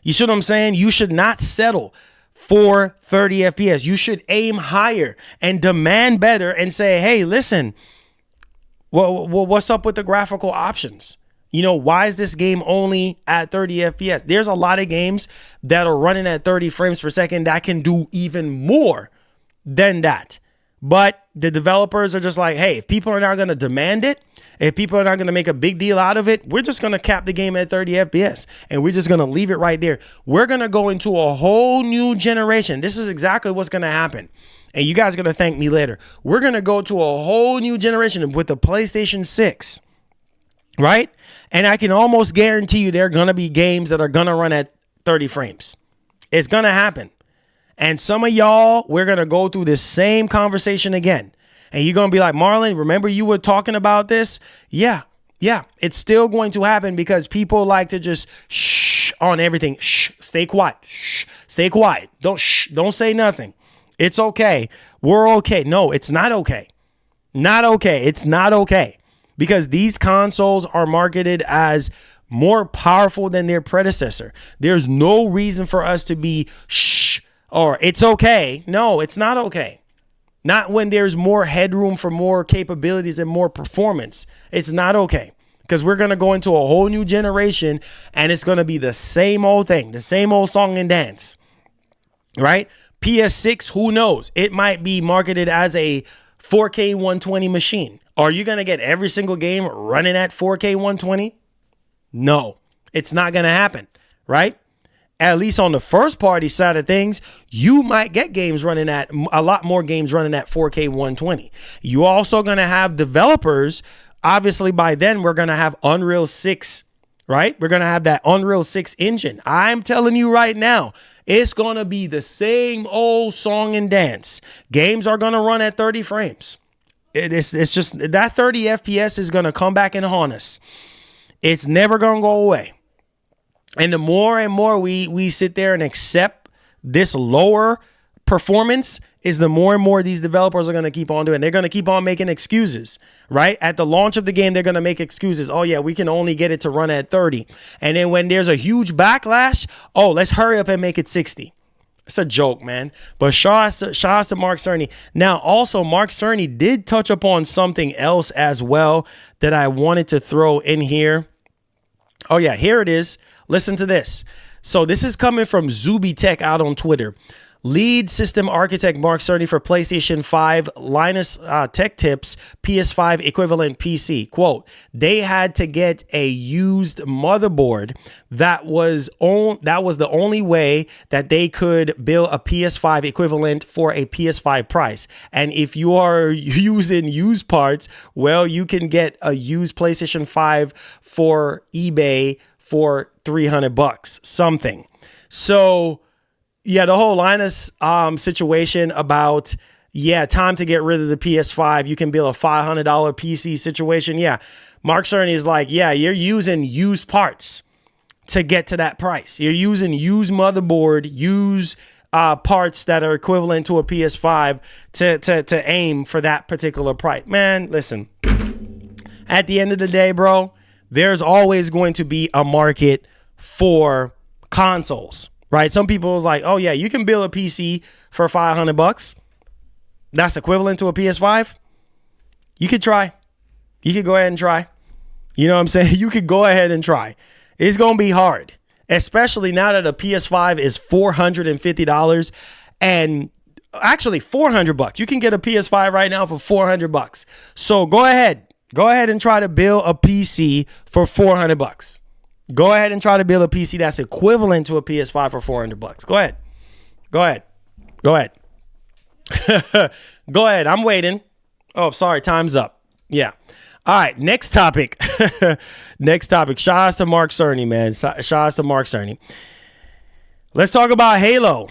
You see what I'm saying? You should not settle for 30 FPS. You should aim higher and demand better and say, hey, listen, what's up with the graphical options? Why is this game only at 30 FPS? There's a lot of games that are running at 30 frames per second that can do even more than that. But the developers are just like, hey, if people are not going to demand it, if people are not going to make a big deal out of it, we're just going to cap the game at 30 FPS and we're just going to leave it right there. We're going to go into a whole new generation. This is exactly what's going to happen. And you guys are going to thank me later. We're going to go to a whole new generation with the PlayStation 6, right? And I can almost guarantee you there are going to be games that are going to run at 30 frames. It's going to happen. And some of y'all, we're going to go through this same conversation again. And you're going to be like, Marlon, remember you were talking about this? Yeah, it's still going to happen because people like to just shh on everything. Shh, stay quiet. Shh, stay quiet. Don't say nothing. It's okay. We're okay. No, it's not okay. Not okay. It's not okay. Because these consoles are marketed as more powerful than their predecessor. There's no reason for us to be shh or it's okay. No, it's not okay. Not when there's more headroom for more capabilities and more performance. It's not okay. Because we're going to go into a whole new generation and it's going to be the same old thing, the same old song and dance, right? PS6, who knows? It might be marketed as a 4K 120 machine. Are you going to get every single game running at 4K 120? No, it's not going to happen, right? At least on the first party side of things, you might get games running at a lot more games running at 4K 120. You also going to have developers. Obviously, by then, we're going to have Unreal 6, right? We're going to have that Unreal 6 engine. I'm telling you right now, it's going to be the same old song and dance. Games are going to run at 30 frames. It's just that 30 FPS is going to come back and haunt us. It's never going to go away. And the more and more we sit there and accept this lower performance is the more and more these developers are going to keep on doing. They're going to keep on making excuses, right? At the launch of the game, they're going to make excuses. Oh, yeah, we can only get it to run at 30. And then when there's a huge backlash, oh, let's hurry up and make it 60. It's a joke, man. But shout out to Mark Cerny. Now, also, Mark Cerny did touch upon something else as well that I wanted to throw in here. Oh, yeah, here it is. Listen to this. So this is coming from Zuby Tech out on Twitter. Lead system architect Mark Cerny for PlayStation 5 Linus Tech Tips PS5 equivalent PC. Quote, they had to get a used motherboard that was the only way that they could build a PS5 equivalent for a PS5 price. And if you are using used parts, well, you can get a used PlayStation 5 for eBay for $300 something. So yeah, the whole Linus situation about, time to get rid of the PS5. You can build a $500 PC situation. Yeah, Mark Cerny is like, you're using used parts to get to that price. You're using used motherboard, used parts that are equivalent to a PS5 to aim for that particular price. Man, listen, at the end of the day, bro, there's always going to be a market for consoles. Right? Some people is like, oh yeah, you can build a PC for $500. That's equivalent to a PS5. You could try. You could go ahead and try. You know what I'm saying? You could go ahead and try. It's going to be hard, especially now that a PS5 is $450 and actually $400. You can get a PS5 right now for $400. So go ahead and try to build a PC for $400. Go ahead and try to build a PC that's equivalent to a PS5 for $400. Go ahead. Go ahead. I'm waiting. Oh, sorry. Time's up. Yeah. All right. Next topic. Shout out to Mark Cerny, man. Shout out to Mark Cerny. Let's talk about Halo.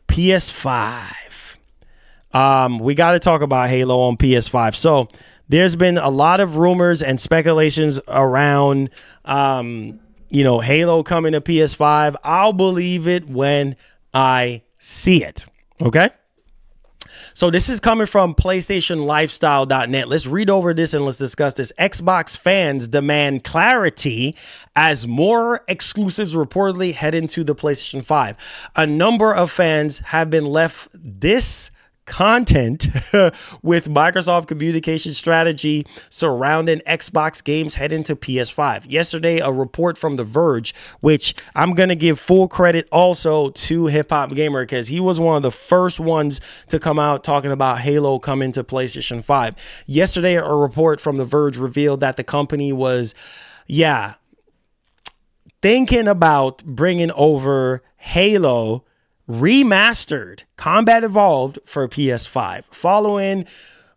PS5. We got to talk about Halo on PS5. So there's been a lot of rumors and speculations around, Halo coming to PS5. I'll believe it when I see it. Okay. So this is coming from PlayStationLifestyle.net. Let's read over this and let's discuss this. Xbox fans demand clarity as more exclusives reportedly head into the PlayStation 5. A number of fans have been left discontent with Microsoft communication strategy surrounding Xbox games heading to PS5. Yesterday, a report from The Verge, which I'm going to give full credit also to Hip Hop Gamer because he was one of the first ones to come out talking about Halo coming to PlayStation 5. Yesterday, a report from The Verge revealed that the company was, thinking about bringing over Halo Remastered Combat Evolved for PS5, following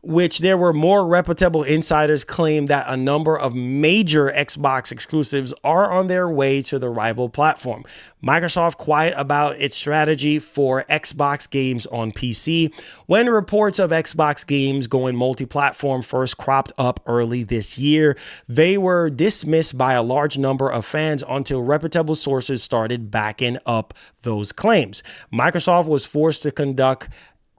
which there were more reputable insiders claim that a number of major Xbox exclusives are on their way to the rival platform. Microsoft quiet about its strategy for Xbox games on PC when reports of Xbox games going multi-platform first cropped up early this year. They were dismissed by a large number of fans until reputable sources started backing up those claims. Microsoft was forced to conduct,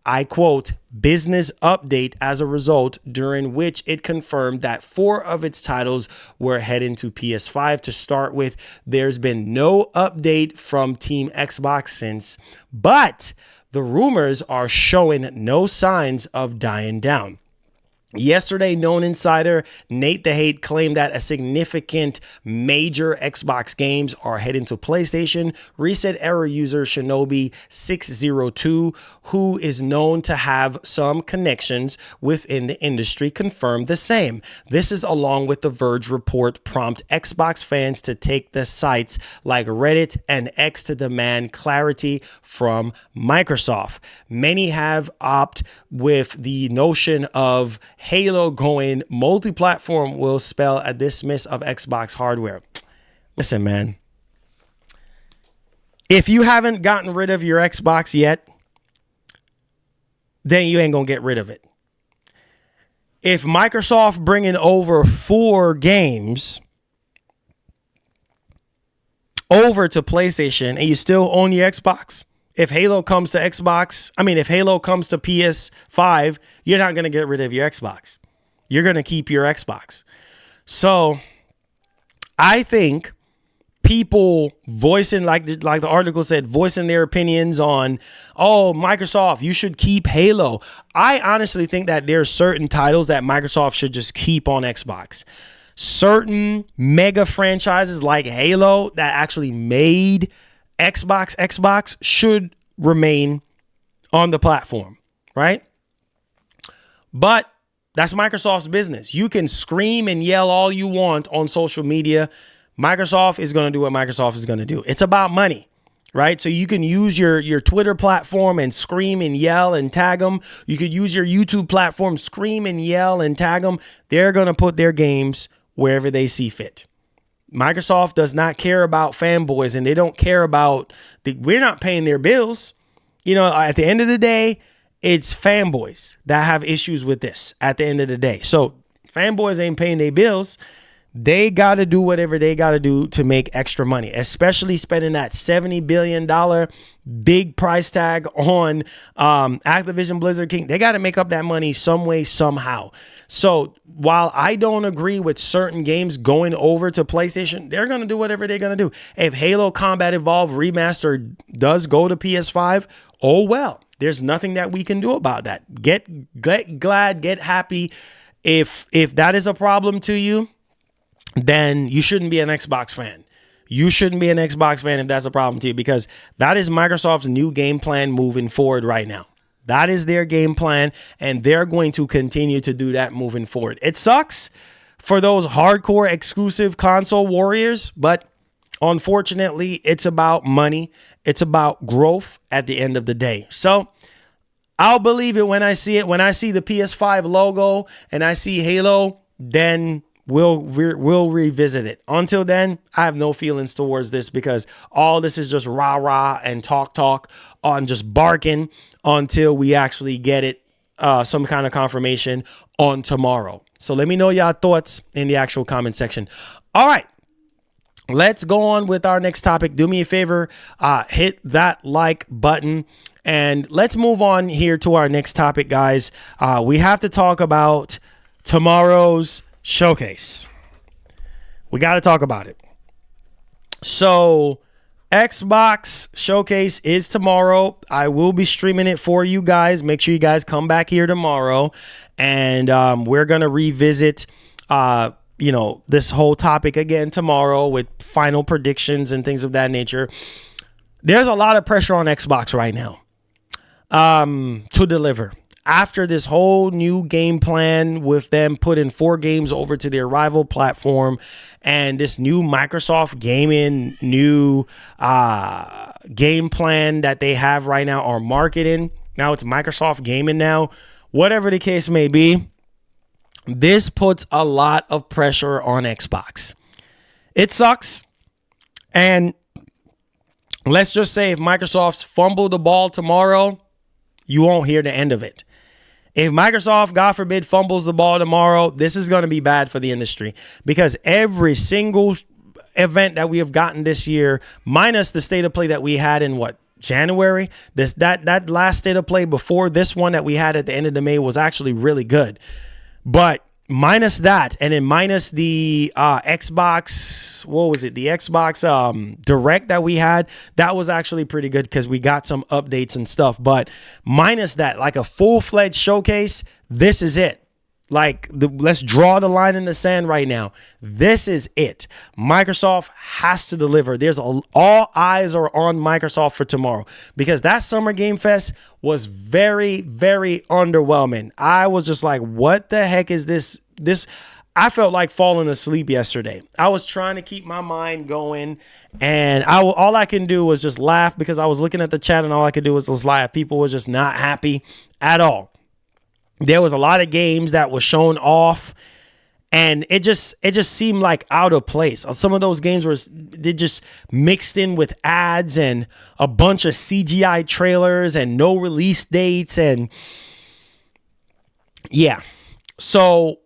I quote, business update as a result, during which it confirmed that 4 of its titles were heading to PS5 to start with. There's been no update from Team Xbox since, but the rumors are showing no signs of dying down. Yesterday, known insider Nate the Hate claimed that a significant major Xbox games are heading to PlayStation. Reset error user Shinobi602, who is known to have some connections within the industry, confirmed the same. This is along with the Verge report prompt Xbox fans to take the sites like Reddit and X to demand clarity from Microsoft. Many have opted with the notion of Halo going multi-platform will spell a dismiss of Xbox hardware. Listen, man. If you haven't gotten rid of your Xbox yet, then you ain't going to get rid of it. If Microsoft bringing over 4 games over to PlayStation and you still own your Xbox, if Halo comes to if Halo comes to PS5, you're not going to get rid of your Xbox. You're going to keep your Xbox. So I think people voicing, like the article said, voicing their opinions on, oh, Microsoft, you should keep Halo. I honestly think that there are certain titles that Microsoft should just keep on Xbox. Certain mega franchises like Halo that actually made Xbox should remain on the platform, right? But that's Microsoft's business. You can scream and yell all you want on social media. Microsoft is going to do what Microsoft is going to do. It's about money, right? So you can use your Twitter platform and scream and yell and tag them. You could use your YouTube platform, scream and yell and tag them. They're going to put their games wherever they see fit. Microsoft does not care about fanboys, and they don't care about we're not paying their bills. You know, at the end of the day, it's fanboys that have issues with this at the end of the day. So fanboys ain't paying their bills. They got to do whatever they got to do to make extra money, especially spending that $70 billion big price tag on Activision Blizzard King. They got to make up that money some way, somehow. So while I don't agree with certain games going over to PlayStation, they're going to do whatever they're going to do. If Halo Combat Evolved Remastered does go to PS5, oh well. There's nothing that we can do about that. Get glad, get happy. If that is a problem to you, then you shouldn't be an Xbox fan. You shouldn't be an Xbox fan if that's a problem to you, because that is Microsoft's new game plan moving forward right now. That is their game plan, and they're going to continue to do that moving forward. It sucks for those hardcore exclusive console warriors, but unfortunately, it's about money. It's about growth at the end of the day. So I'll believe it when I see it. When I see the PS5 logo and I see Halo, then we'll revisit it. Until then, I have no feelings towards this, because all this is just rah-rah and talk on just barking until we actually get it, some kind of confirmation on tomorrow. So let me know y'all thoughts in the actual comment section. All right. Let's go on with our next topic. Do me a favor, hit that like button, and let's move on here to our next topic, guys. We have to talk about tomorrow's showcase. We got to talk about it. So Xbox showcase is tomorrow. I will be streaming it for you guys. Make sure you guys come back here tomorrow, and we're going to revisit this whole topic again tomorrow with final predictions and things of that nature. There's a lot of pressure on Xbox right now to deliver. After this whole new game plan with them putting 4 games over to their rival platform, and this new Microsoft gaming new game plan that they have right now, or marketing. Now it's Microsoft gaming now. Whatever the case may be, this puts a lot of pressure on Xbox. It sucks. And let's just say if Microsoft's fumble the ball tomorrow, you won't hear the end of it. If Microsoft, God forbid, fumbles the ball tomorrow, this is going to be bad for the industry, because every single event that we have gotten this year, minus the state of play that we had in January, that last state of play before this one that we had at the end of the May was actually really good. But minus that, and then minus the Xbox, the Xbox Direct that we had, that was actually pretty good because we got some updates and stuff. But minus that, like a full-fledged showcase, this is it. Let's draw the line in the sand right now. This is it. Microsoft has to deliver. All eyes are on Microsoft for tomorrow, because that Summer Game Fest was very, very underwhelming. I was just like, what the heck is this? I felt like falling asleep yesterday. I was trying to keep my mind going, and all I can do was just laugh, because I was looking at the chat and all I could do was just laugh. People were just not happy at all. There was a lot of games that were shown off, and it just seemed like out of place. Some of those games they just mixed in with ads and a bunch of CGI trailers and no release dates, and yeah. So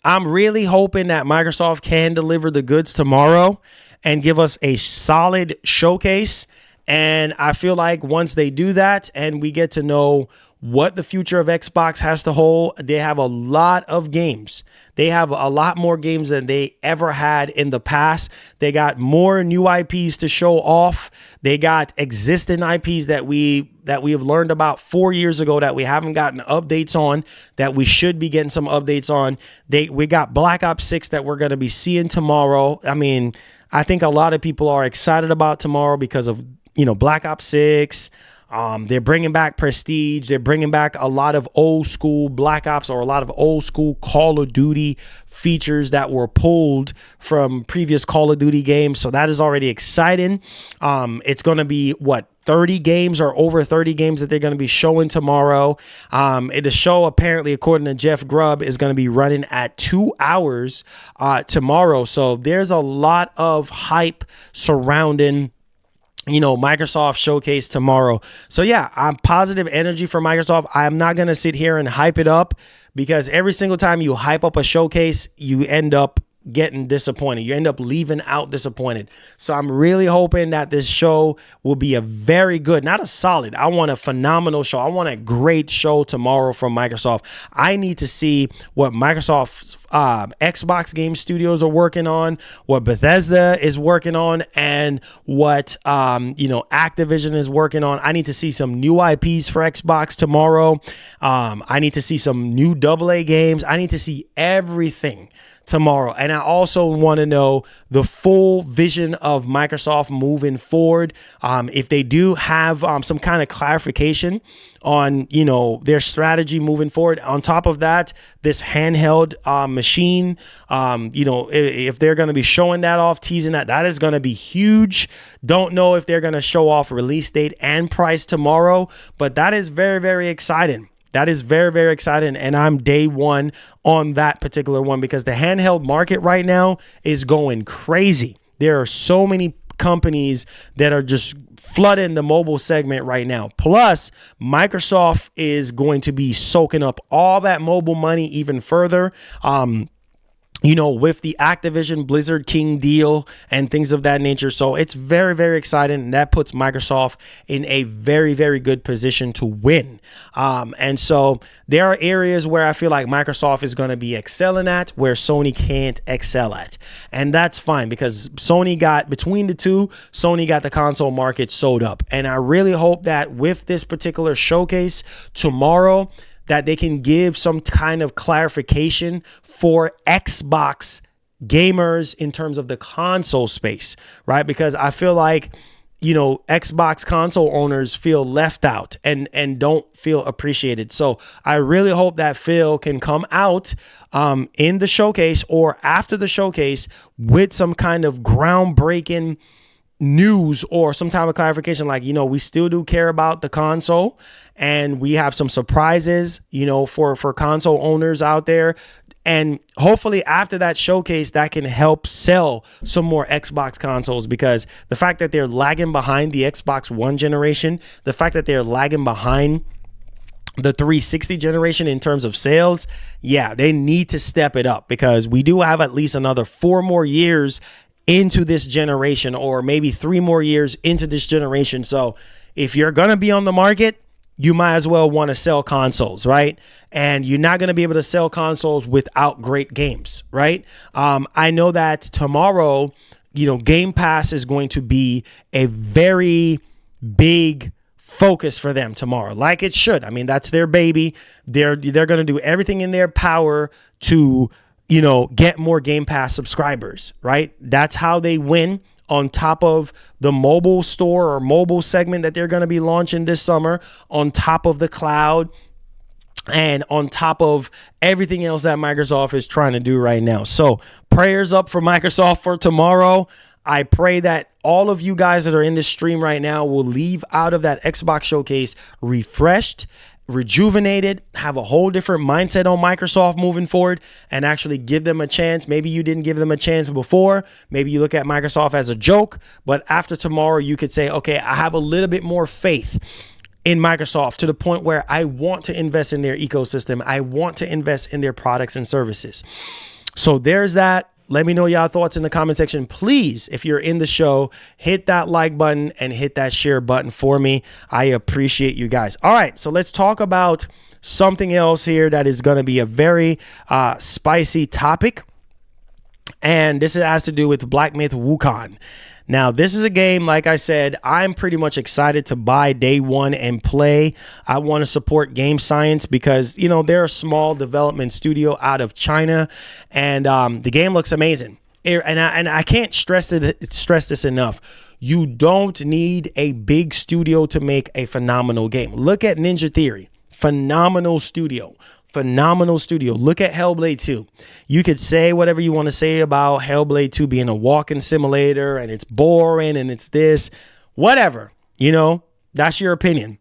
I'm really hoping that Microsoft can deliver the goods tomorrow and give us a solid showcase. And I feel like once they do that and we get to know what the future of Xbox has to hold. They have a lot of games. They have a lot more games than they ever had in the past. They got more new IPs to show off. They got existing IPs that we have learned about 4 years ago that we haven't gotten updates on, that we should be getting some updates on. We got Black Ops 6 that we're going to be seeing tomorrow. I mean, I think a lot of people are excited about tomorrow because of, Black Ops 6. They're bringing back Prestige. They're bringing back a lot of old school Black Ops or a lot of old school Call of Duty features that were pulled from previous Call of Duty games. So that is already exciting. It's going to be 30 games or over 30 games that they're going to be showing tomorrow. The show, apparently, according to Jeff Grubb, is going to be running at 2 hours tomorrow. So there's a lot of hype surrounding Microsoft showcase tomorrow. So yeah, I'm positive energy for Microsoft. I'm not going to sit here and hype it up, because every single time you hype up a showcase, you end up getting disappointed. You end up leaving out disappointed. So I'm really hoping that this show will be a very good, not a solid, I want a phenomenal show. I want a great show tomorrow from Microsoft. I need to see what Microsoft's Xbox game studios are working on, what Bethesda is working on, and what Activision is working on. I need to see some new IPs for Xbox tomorrow. I need to see some new AA games. I need to see everything tomorrow. And I also want to know the full vision of Microsoft moving forward. If they do have some kind of clarification on, their strategy moving forward. On top of that, this handheld machine, if they're going to be showing that off, teasing that is going to be huge. Don't know if they're going to show off release date and price tomorrow, but that is very, very exciting. That is very, very exciting, and I'm day one on that particular one, because the handheld market right now is going crazy. There are so many companies that are just flooding the mobile segment right now. Plus, Microsoft is going to be soaking up all that mobile money even further. With the Activision Blizzard King deal and things of that nature. So it's very, very exciting. And that puts Microsoft in a very, very good position to win. And so there are areas where I feel like Microsoft is going to be excelling at, where Sony can't excel at. And that's fine, because between the two, Sony got the console market sewed up. And I really hope that with this particular showcase tomorrow, that they can give some kind of clarification for Xbox gamers in terms of the console space, right? Because I feel like, Xbox console owners feel left out and don't feel appreciated. So I really hope that Phil can come out in the showcase or after the showcase with some kind of groundbreaking news or some type of clarification, like, we still do care about the console, and we have some surprises, for console owners out there. And hopefully after that showcase, that can help sell some more Xbox consoles, because the fact that they're lagging behind the Xbox One generation, the fact that they're lagging behind the 360 generation in terms of sales, yeah, they need to step it up, because we do have at least another 4 more years into this generation, or maybe 3 more years into this generation. So if you're going to be on the market, you might as well want to sell consoles, right? And you're not going to be able to sell consoles without great games, right? I know that tomorrow, Game Pass is going to be a very big focus for them tomorrow, like it should. I mean, that's their baby. They're going to do everything in their power to get more Game Pass subscribers, right? That's how they win, on top of the mobile store or mobile segment that they're going to be launching this summer, on top of the cloud, and on top of everything else that Microsoft is trying to do right now. So prayers up for Microsoft for tomorrow. I pray that all of you guys that are in this stream right now will leave out of that Xbox showcase refreshed, rejuvenated, have a whole different mindset on Microsoft moving forward, and actually give them a chance. Maybe you didn't give them a chance before. Maybe you look at Microsoft as a joke, but after tomorrow, you could say, okay, I have a little bit more faith in Microsoft, to the point where I want to invest in their ecosystem. I want to invest in their products and services. So there's that. Let me know y'all thoughts in the comment section. Please, if you're in the show, hit that like button and hit that share button for me. I appreciate you guys. All right, so let's talk about something else here that is going to be a very spicy topic. And this has to do with Black Myth Wukong. Now, this is a game, like I said, I'm pretty much excited to buy day one and play. I want to support Game Science because, you know, they're a small development studio out of China, and the game looks amazing. And I can't stress this enough. You don't need a big studio to make a phenomenal game. Look at Ninja Theory. Phenomenal studio. Look at Hellblade 2. You could say whatever you want to say about Hellblade 2 being a walking simulator and it's boring and it's this, whatever, you know, that's your opinion.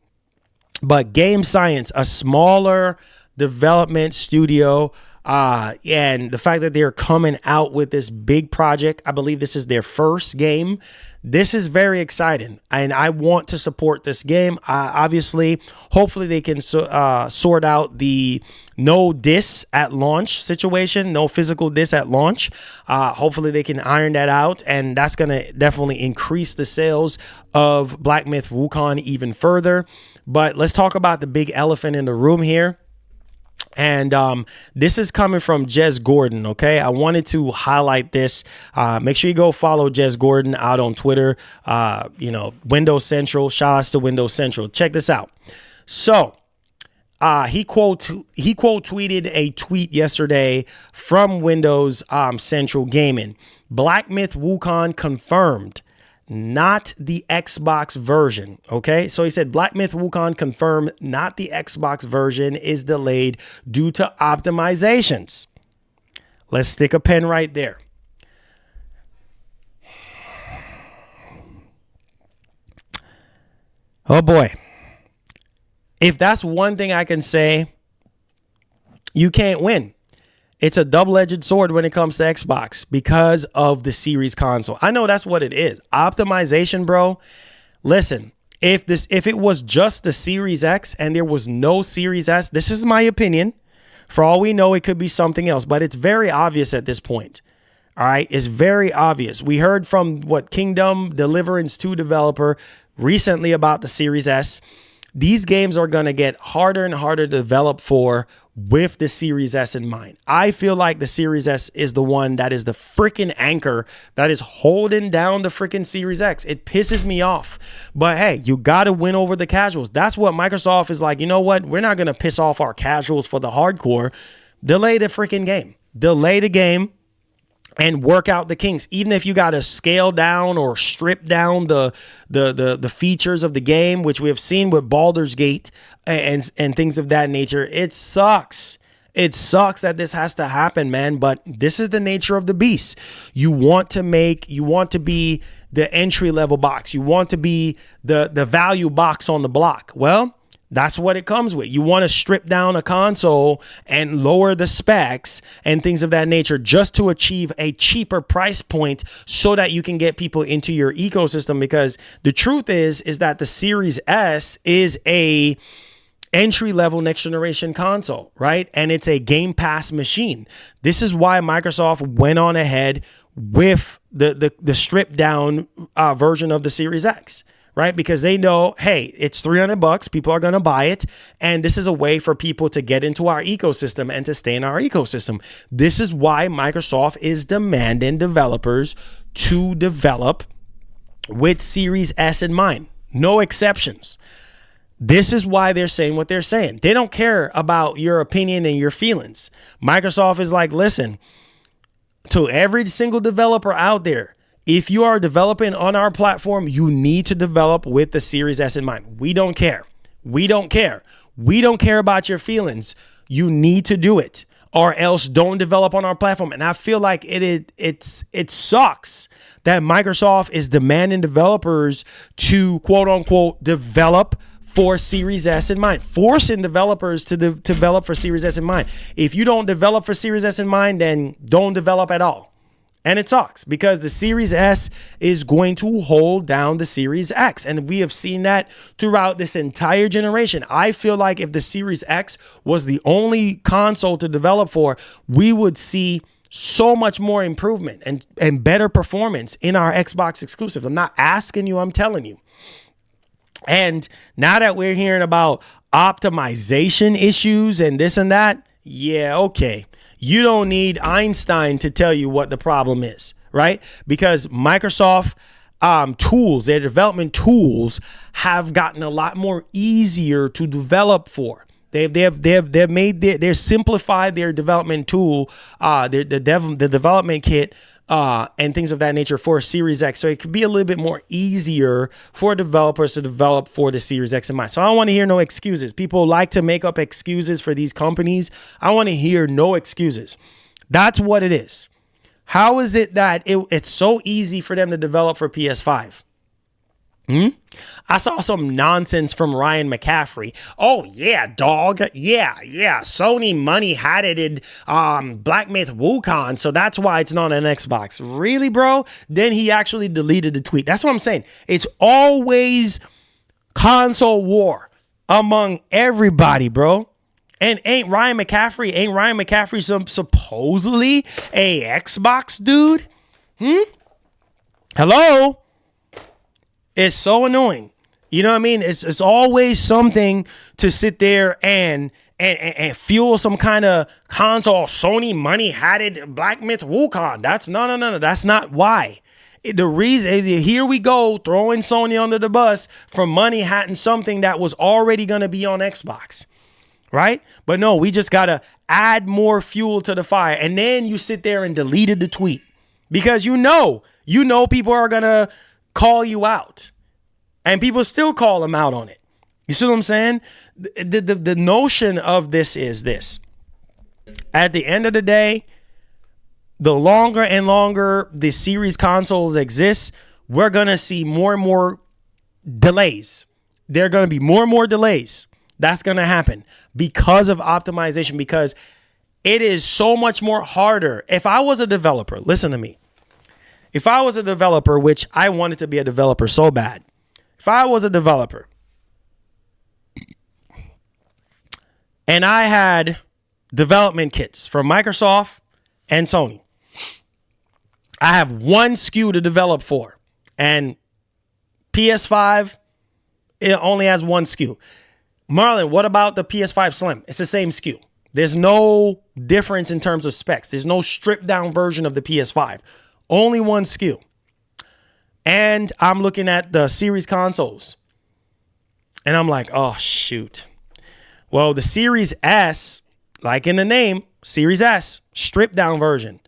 But Game Science, a smaller development studio, and the fact that they're coming out with this big project, I believe this is their first game. This is very exciting, and I want to support this game. Obviously, hopefully they can sort out the no disc at launch situation, no physical disc at launch. Hopefully they can iron that out, and that's going to definitely increase the sales of Black Myth Wukong even further. But let's talk about the big elephant in the room here. And this is coming from Jez Gordon, okay? I wanted to highlight this. Make sure you go follow Jez Gordon out on Twitter. You know, Windows Central. Shout outs to Windows Central. Check this out. So he quote tweeted a tweet yesterday from Windows Central Gaming. Black Myth Wukong confirmed. Not the Xbox version. Okay, so he said Black Myth Wukong confirmed not the Xbox version is delayed due to optimizations. Let's stick a pen right there. Oh boy. If that's one thing I can say, you can't win. It's a double-edged sword when it comes to Xbox because of the Series console. I know that's what it is. Optimization, bro. Listen, if it was just the Series X and there was no Series S, this is my opinion. For all we know, it could be something else, but it's very obvious at this point. All right, it's very obvious. We heard from Kingdom Deliverance 2 developer recently about the Series S. These games are going to get harder and harder to develop for with the Series S in mind. I feel like the Series S is the one that is the freaking anchor that is holding down the freaking Series X. It pisses me off. But hey, you got to win over the casuals. That's what Microsoft is like. You know what? We're not going to piss off our casuals for the hardcore. Delay the freaking game. Delay the game. And work out the kinks, even if you got to scale down or strip down the features of the game, which we have seen with Baldur's Gate and things of that nature. It sucks. It sucks that this has to happen, man. But this is the nature of the beast. You want to be the entry level box. You want to be the value box on the block. Well, that's what it comes with. You want to strip down a console and lower the specs and things of that nature just to achieve a cheaper price point so that you can get people into your ecosystem. Because the truth is that the Series S is a entry-level next-generation console, right? And it's a Game Pass machine. This is why Microsoft went on ahead with the stripped-down version of the Series X. Right? Because they know, hey, it's $300. People are going to buy it. And this is a way for people to get into our ecosystem and to stay in our ecosystem. This is why Microsoft is demanding developers to develop with Series S in mind. No exceptions. This is why they're saying what they're saying. They don't care about your opinion and your feelings. Microsoft is like, listen, to every single developer out there, if you are developing on our platform, you need to develop with the Series S in mind. We don't care. We don't care. We don't care about your feelings. You need to do it, or else don't develop on our platform. And I feel like it sucks that Microsoft is demanding developers to quote unquote develop for Series S in mind, forcing developers to develop for Series S in mind. If you don't develop for Series S in mind, then don't develop at all. And it sucks because the Series S is going to hold down the Series X. And we have seen that throughout this entire generation. I feel like if the Series X was the only console to develop for, we would see so much more improvement and better performance in our Xbox exclusive. I'm not asking you, I'm telling you. And now that we're hearing about optimization issues and this and that, yeah, okay. You don't need Einstein to tell you what the problem is, right? Because Microsoft tools, their development tools have gotten a lot more easier to develop for. They've simplified their development tool, the development kit, and things of that nature for Series X. So it could be a little bit more easier for developers to develop for the Series X and Y. So I don't want to hear no excuses. People like to make up excuses for these companies. I want to hear no excuses. That's what it is. How is it that it's so easy for them to develop for PS5? I saw some nonsense from Ryan McCaffrey. Oh, yeah, dog. Yeah. Sony money had it in Black Myth Wukong, so that's why it's not on Xbox. Really, bro? Then he actually deleted the tweet. That's what I'm saying. It's always console war among everybody, bro. And ain't Ryan McCaffrey supposedly a Xbox dude? Hello? It's so annoying. You know what I mean? It's always something to sit there and fuel some kind of console. Sony money had it, Black Myth Wukong. That's no. That's not why. The reason, here we go, throwing Sony under the bus for money hatting something that was already going to be on Xbox. Right? But no, we just got to add more fuel to the fire. And then you sit there and deleted the tweet because you know people are going to call you out and people still call them out on it. You see what I'm saying? The notion of this is this. At the end of the day, the longer and longer the series consoles exist, we're going to see more and more delays. There are going to be more and more delays. That's going to happen because of optimization, because it is so much more harder. If I was a developer, listen to me. If I was a developer, which I wanted to be a developer so bad. If I was a developer and I had development kits from Microsoft and Sony, I have one SKU to develop for. And PS5, it only has one SKU. Marlon, what about the PS5 Slim? It's the same SKU. There's no difference in terms of specs. There's no stripped down version of the PS5. Only one SKU. And I'm looking at the series consoles. And I'm like, oh, shoot. Well, the Series S, like in the name, Series S, stripped down version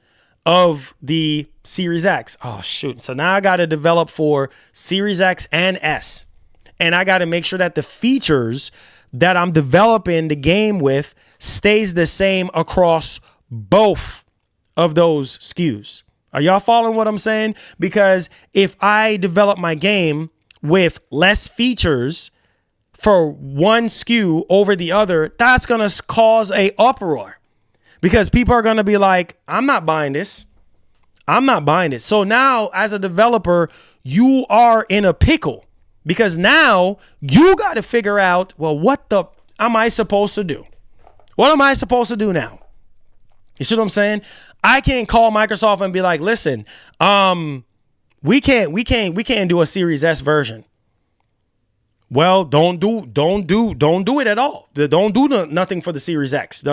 of the Series X. Oh, shoot. So now I got to develop for Series X and S. And I got to make sure that the features that I'm developing the game with stays the same across both of those SKUs. Are y'all following what I'm saying? Because if I develop my game with less features for one SKU over the other, that's going to cause a uproar because people are going to be like, I'm not buying this. I'm not buying this. So now as a developer, you are in a pickle. Because now you got to figure out, well, what the am I supposed to do? What am I supposed to do now? You see what I'm saying? I can't call Microsoft and be like, listen, we can't do a Series S version. Well, don't do it at all. Don't do nothing for the Series X.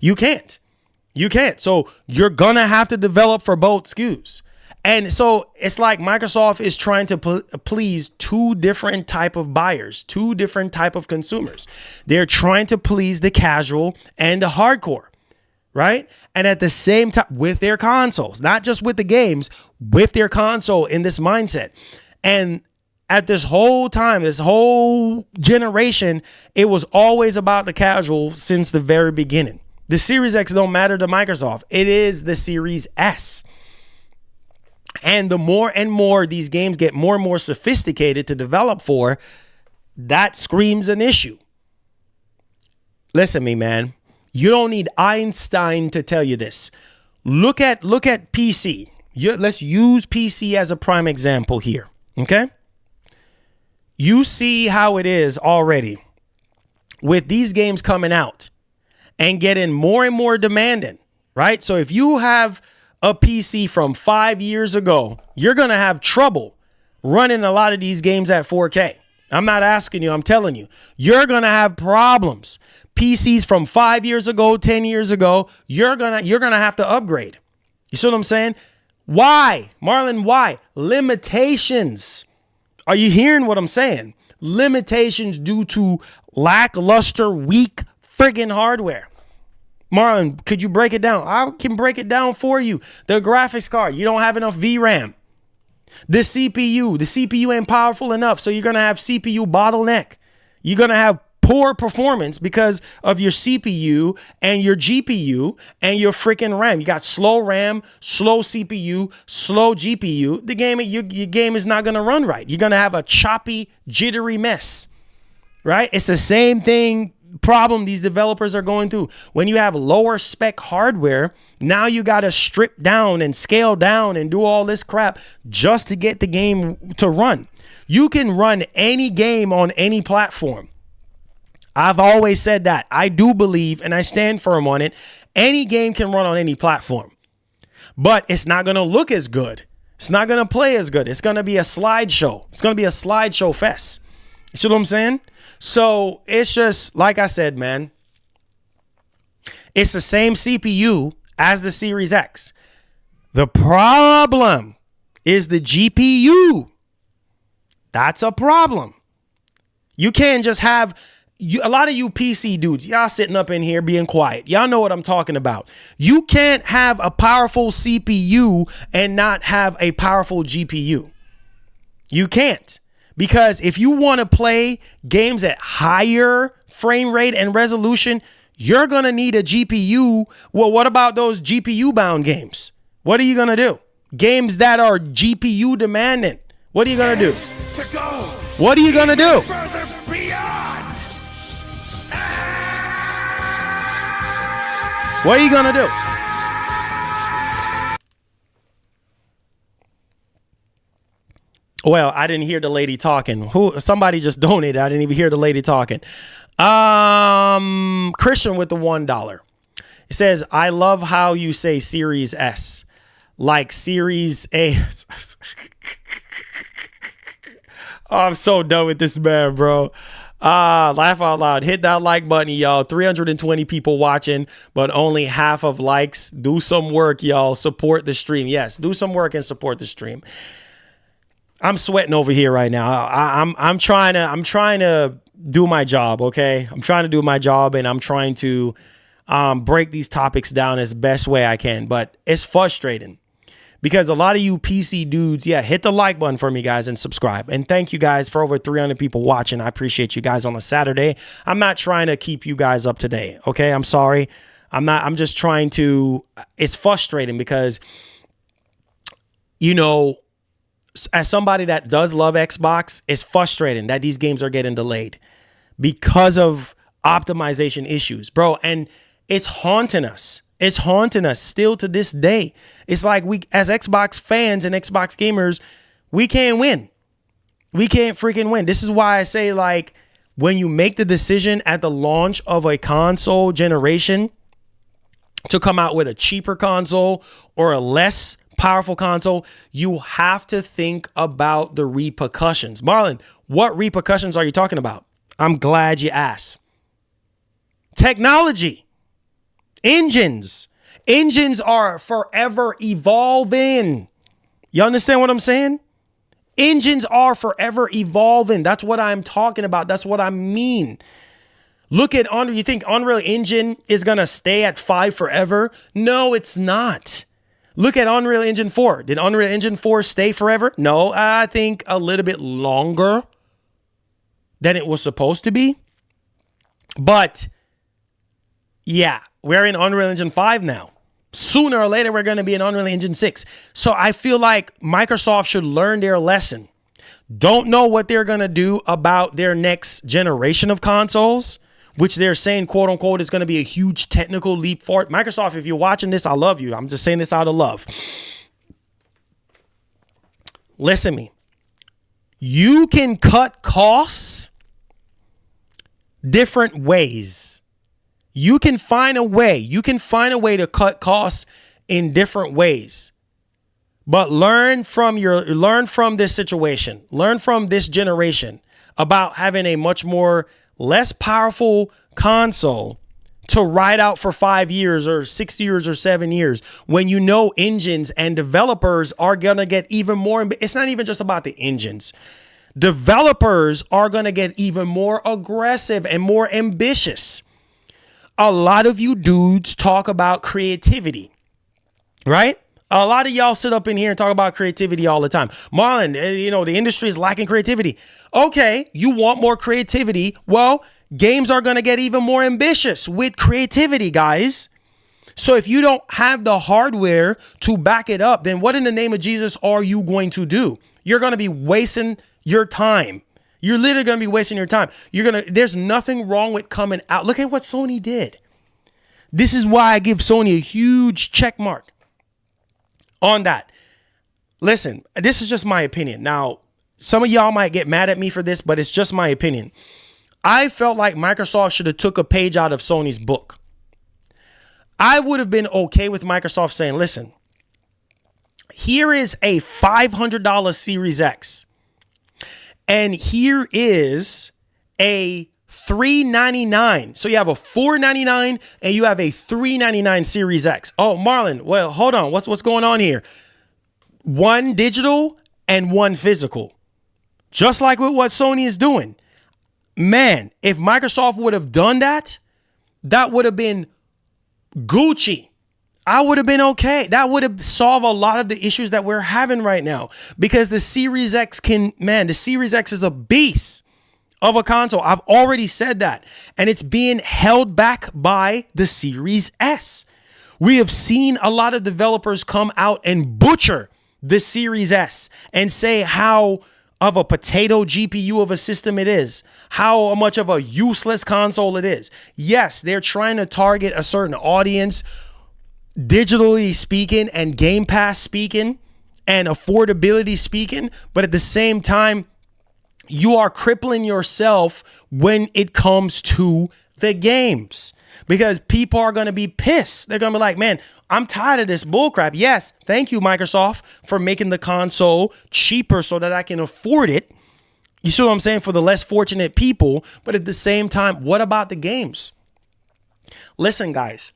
You can't. So you're gonna have to develop for both SKUs. And so it's like Microsoft is trying to please two different type of buyers, two different type of consumers. They're trying to please the casual and the hardcore, right? And at the same time with their consoles, not just with the games, with their console in this mindset. And at this whole time, this whole generation, it was always about the casual since the very beginning. The Series X don't matter to Microsoft. It is the Series S. And the more and more these games get more and more sophisticated to develop for, that screams an issue. Listen to me, man. You don't need Einstein to tell you this. Look at PC. Let's use PC as a prime example here. Okay? You see how it is already with these games coming out and getting more and more demanding, right? So if you have a PC from 5 years ago, you're going to have trouble running a lot of these games at 4K. I'm not asking you, I'm telling you. You're going to have problems. PCs from 5 years ago, 10 years ago, you're going to have to upgrade. You see what I'm saying? Why? Marlon, why? Limitations. Are you hearing what I'm saying? Limitations due to lackluster, weak friggin' hardware. Marlon, could you break it down? I can break it down for you. The graphics card, you don't have enough VRAM. The CPU ain't powerful enough, so you're going to have CPU bottleneck. You're going to have poor performance because of your CPU and your GPU and your freaking RAM. You got slow RAM, slow CPU, slow GPU. Your game is not going to run right. You're going to have a choppy, jittery mess, right? It's the same problem these developers are going through. When you have lower spec hardware, now you got to strip down and scale down and do all this crap just to get the game to run. You can run any game on any platform. I've always said that. I do believe, and I stand firm on it, any game can run on any platform. But it's not going to look as good. It's not going to play as good. It's going to be a slideshow. It's going to be a slideshow fest. You see what I'm saying? So it's just, like I said, man, it's the same CPU as the Series X. The problem is the GPU. That's a problem. You can't just have... a lot of you PC dudes, y'all sitting up in here being quiet. Y'all know what I'm talking about. You can't have a powerful CPU and not have a powerful GPU. You can't. Because if you want to play games at higher frame rate and resolution, you're going to need a GPU. Well, what about those GPU bound games? What are you going to do? Games that are GPU demanding. What are you going to do? What are you going to do? What are you going to do? Well, I didn't hear the lady talking. Somebody just donated. I didn't even hear the lady talking. Christian with the $1. It says, I love how you say Series S. Like Series A. Oh, I'm so done with this man, bro. Laugh out loud. Hit that like button, y'all. 320 people watching, but only half of likes. Do some work, y'all. Support the stream. Yes, do some work and support the stream. I'm sweating over here right now. I'm trying to do my job, okay? I'm trying to do my job, and I'm trying to break these topics down as best way I can. But it's frustrating because a lot of you PC dudes, hit the like button for me, guys, and subscribe. And thank you guys for over 300 people watching. I appreciate you guys on a Saturday. I'm not trying to keep you guys up to date, okay? I'm sorry. I'm just trying to. It's frustrating because, you know, as somebody that does love Xbox, it's frustrating that these games are getting delayed because of optimization issues, bro. And it's haunting us. It's haunting us still to this day. It's like we, as Xbox fans and Xbox gamers, we can't win. We can't freaking win. This is why I say, like, when you make the decision at the launch of a console generation to come out with a cheaper console or a less powerful console, you have to think about the repercussions. Marlon, what repercussions are you talking about? I'm glad you asked. Technology. Engines are forever evolving. You understand what I'm saying? Engines are forever evolving. That's what I'm talking about. That's what I mean. Look at Unreal. You think Unreal Engine is going to stay at 5 forever? No, it's not. Look at Unreal Engine 4. Did Unreal Engine 4 stay forever? No, I think a little bit longer than it was supposed to be. But yeah, we're in Unreal Engine 5 now. Sooner or later, we're going to be in Unreal Engine 6. So I feel like Microsoft should learn their lesson. Don't know what they're going to do about their next generation of consoles, which they're saying, quote unquote, is going to be a huge technical leap forward. Microsoft, if you're watching this, I love you. I'm just saying this out of love. Listen to me. You can cut costs different ways. You can find a way. You can find a way to cut costs in different ways. But learn from this situation. Learn from this generation about having a much more less powerful console to ride out for 5 years or 6 years or 7 years when you know engines and developers are going to get even more. It's not even just about the engines. Developers are going to get even more aggressive and more ambitious. A lot of you dudes talk about creativity, right? A lot of y'all sit up in here and talk about creativity all the time. Marlon, the industry is lacking creativity. Okay, you want more creativity. Well, games are going to get even more ambitious with creativity, guys. So if you don't have the hardware to back it up, then what in the name of Jesus are you going to do? You're going to be wasting your time. You're literally going to be wasting your time. There's nothing wrong with coming out. Look at what Sony did. This is why I give Sony a huge check mark on that. Listen, this is just my opinion. Now, some of y'all might get mad at me for this, but it's just my opinion. I felt like Microsoft should have took a page out of Sony's book. I would have been okay with Microsoft saying, listen, here is a $500 Series X. And here is a $399. So you have a $499 and you have a $399 Series X. Oh, Marlon, well, hold on. What's going on here? One digital and one physical. Just like with what Sony is doing. Man, if Microsoft would have done that, that would have been Gucci. I would have been okay. That would have solved a lot of the issues that we're having right now. Because the Series X the Series X is a beast of a console. I've already said that. And it's being held back by the Series S. We have seen a lot of developers come out and butcher the Series S and say how of a potato GPU of a system it is, how much of a useless console it is. Yes, they're trying to target a certain audience, digitally speaking and Game Pass speaking and affordability speaking, but at the same time, you are crippling yourself when it comes to the games because people are going to be pissed. They're going to be like, man, I'm tired of this bullcrap. Yes, thank you, Microsoft, for making the console cheaper so that I can afford it. You see what I'm saying? For the less fortunate people. But at the same time, what about the games? Listen, guys,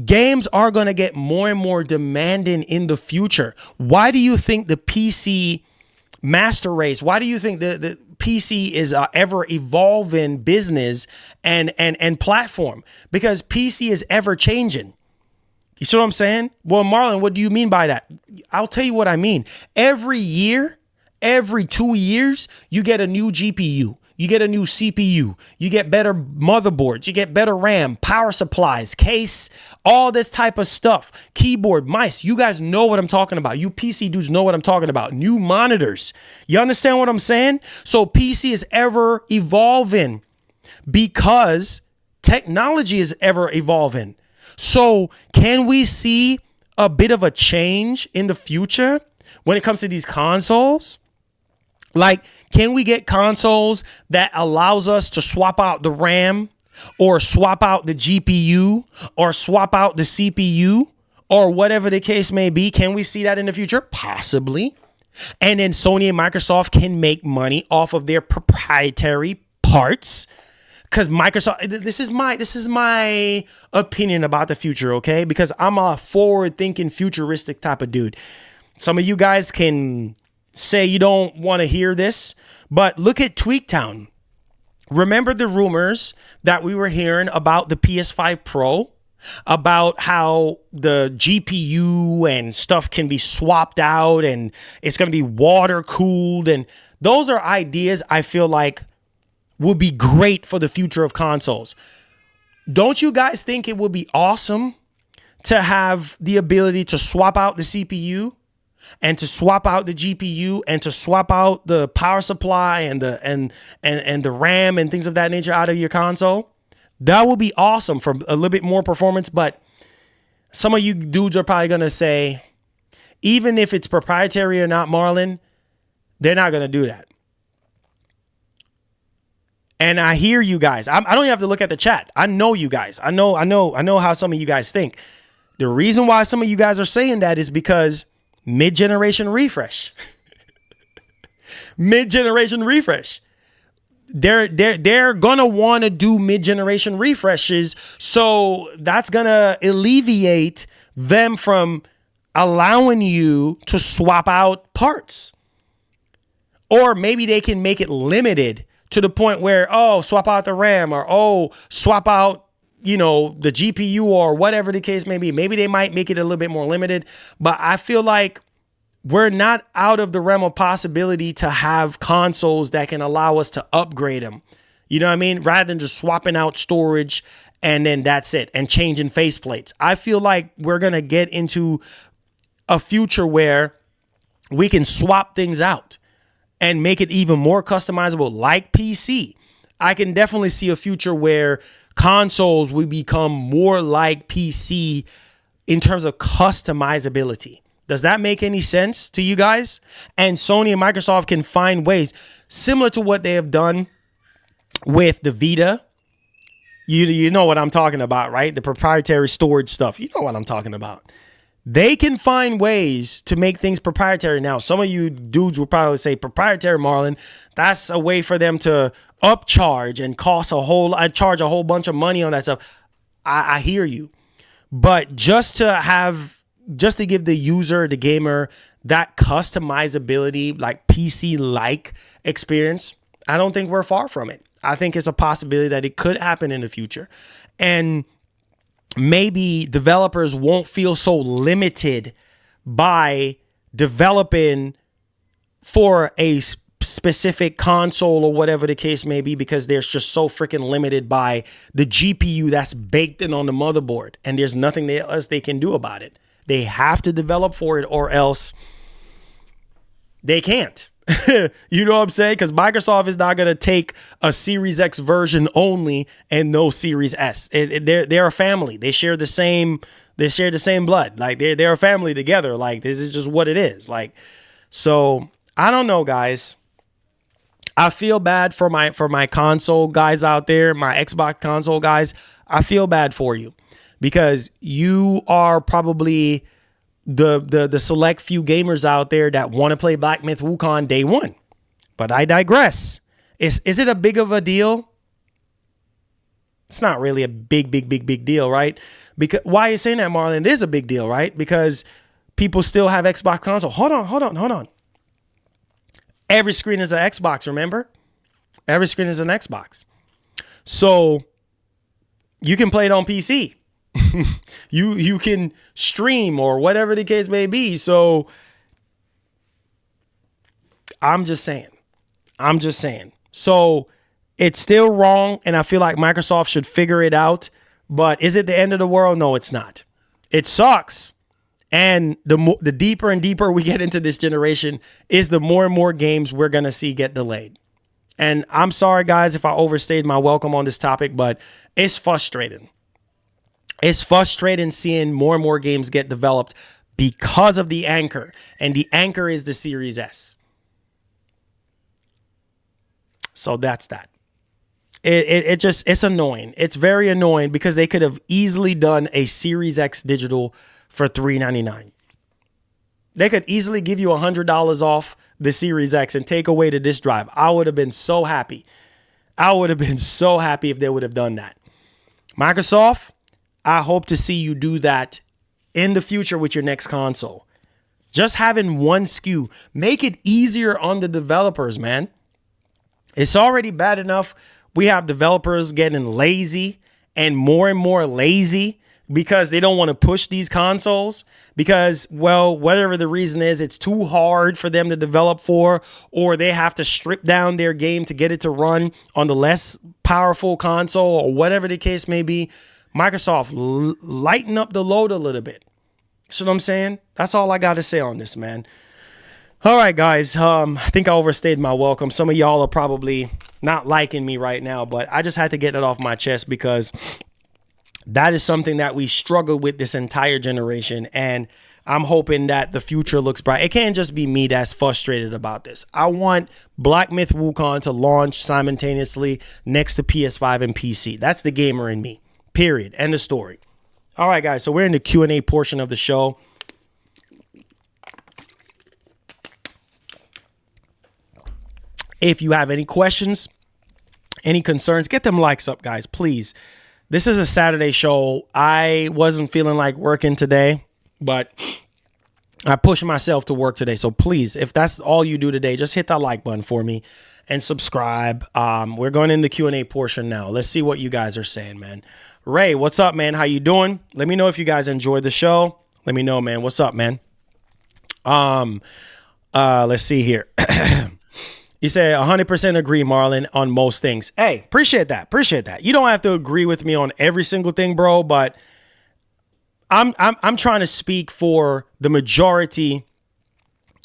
games are going to get more and more demanding in the future. Why do you think the PC master race, why do you think the PC is a ever evolving business and platform? Because PC is ever changing. You see what I'm saying? Well, Marlon, what do you mean by that? I'll tell you what I mean. Every year, every 2 years, you get a new GPU. You get a new CPU. You get better motherboards. You get better RAM, power supplies, case, all this type of stuff. Keyboard, mice. You guys know what I'm talking about. You PC dudes know what I'm talking about. New monitors. You understand what I'm saying? So PC is ever evolving because technology is ever evolving. So can we see a bit of a change in the future when it comes to these consoles? Like, can we get consoles that allows us to swap out the RAM or swap out the GPU or swap out the CPU or whatever the case may be? Can we see that in the future? Possibly. And then Sony and Microsoft can make money off of their proprietary parts. Because Microsoft, this is my opinion about the future, okay? Because I'm a forward-thinking, futuristic type of dude. Some of you guys can say you don't want to hear this, but look at Tweaktown. Remember the rumors that we were hearing about the PS5 Pro? About how the GPU and stuff can be swapped out and it's going to be water cooled. And those are ideas I feel like will be great for the future of consoles. Don't you guys think it would be awesome to have the ability to swap out the CPU and to swap out the GPU and to swap out the power supply and the RAM and things of that nature out of your console? That would be awesome for a little bit more performance. But some of you dudes are probably going to say, even if it's proprietary or not, Marlon, they're not going to do that. And I hear you guys. I don't even have to look at the chat. I know you guys. I know how some of you guys think. The reason why some of you guys are saying that is because mid-generation refresh. Mid-generation refresh. They're gonna want to do mid-generation refreshes, so that's gonna alleviate them from allowing you to swap out parts. Or maybe they can make it limited to the point where, oh, swap out the RAM, or oh, swap out, you know, the GPU, or whatever the case may be. Maybe they might make it a little bit more limited, but I feel like we're not out of the realm of possibility to have consoles that can allow us to upgrade them. You know what I mean? Rather than just swapping out storage and then that's it, and changing faceplates. I feel like we're going to get into a future where we can swap things out and make it even more customizable, like PC. I can definitely see a future where consoles will become more like PC in terms of customizability. Does that make any sense to you guys? And Sony and Microsoft can find ways similar to what they have done with the Vita. You know what I'm talking about, right? The proprietary storage stuff. You know what I'm talking about. They can find ways to make things proprietary. Now, some of you dudes will probably say proprietary, Marlon. That's a way for them to upcharge and charge a whole bunch of money on that stuff. I hear you. But just to give the user, the gamer, that customizability, like PC-like experience, I don't think we're far from it. I think it's a possibility that it could happen in the future. And maybe developers won't feel so limited by developing for a specific console or whatever the case may be, because they're just so freaking limited by the GPU that's baked in on the motherboard, and there's nothing else they can do about it. They have to develop for it, or else they can't. You know what I'm saying? Because Microsoft is not going to take a Series X version only and no Series S. They're a family. They share the same blood. Like they're a family together. Like this is just what it is. Like, so I don't know, guys. I feel bad for my console guys out there, my Xbox console guys. I feel bad for you, because you are probably the select few gamers out there that want to play Black Myth Wukong day one. But I digress. Is it a big of a deal? It's not really a big deal, right? Because why are you saying that, Marlon? It is a big deal, right? Because people still have Xbox console. Hold on. Every screen is an Xbox, remember? Every screen is an Xbox. So you can play it on PC. You can stream or whatever the case may be. So I'm just saying. So it's still wrong, and I feel like Microsoft should figure it out. But is it the end of the world? No, it's not. It sucks. And the deeper and deeper we get into this generation is the more and more games we're going to see get delayed. And I'm sorry, guys, if I overstayed my welcome on this topic, but it's frustrating. It's frustrating seeing more and more games get developed because of the anchor. And the anchor is the Series S. So that's that. It's annoying. It's very annoying, because they could have easily done a Series X digital for $399. They could easily give you $100 off the Series X and take away the disk drive. I would have been so happy. If they would have done that. Microsoft, I hope to see you do that in the future with your next console. Just having one SKU, make it easier on the developers, man. It's already bad enough we have developers getting lazy and more lazy because they don't want to push these consoles because, well, whatever the reason is, it's too hard for them to develop for, or they have to strip down their game to get it to run on the less powerful console, or whatever the case may be. Microsoft, lighten up the load a little bit. See what I'm saying? That's all I got to say on this, man. All right, guys. I think I overstayed my welcome. Some of y'all are probably not liking me right now, but I just had to get that off my chest because that is something that we struggle with this entire generation. And I'm hoping that the future looks bright. It can't just be me that's frustrated about this. I want Black Myth Wukong to launch simultaneously next to PS5 and PC. That's the gamer in me. Period. End of story. All right, guys. So we're in the Q&A portion of the show. If you have any questions, any concerns, get them likes up, guys, please. This is a Saturday show. I wasn't feeling like working today, but I pushed myself to work today. So please, if that's all you do today, just hit that like button for me and subscribe. We're going into the Q&A portion now. Let's see what you guys are saying, man. Ray, what's up, man? How you doing? Let me know if you guys enjoyed the show. Let me know, man. What's up, man? Let's see here. You say 100% agree, Marlon, on most things. Hey, appreciate that. Appreciate that. You don't have to agree with me on every single thing, bro, but I'm trying to speak for the majority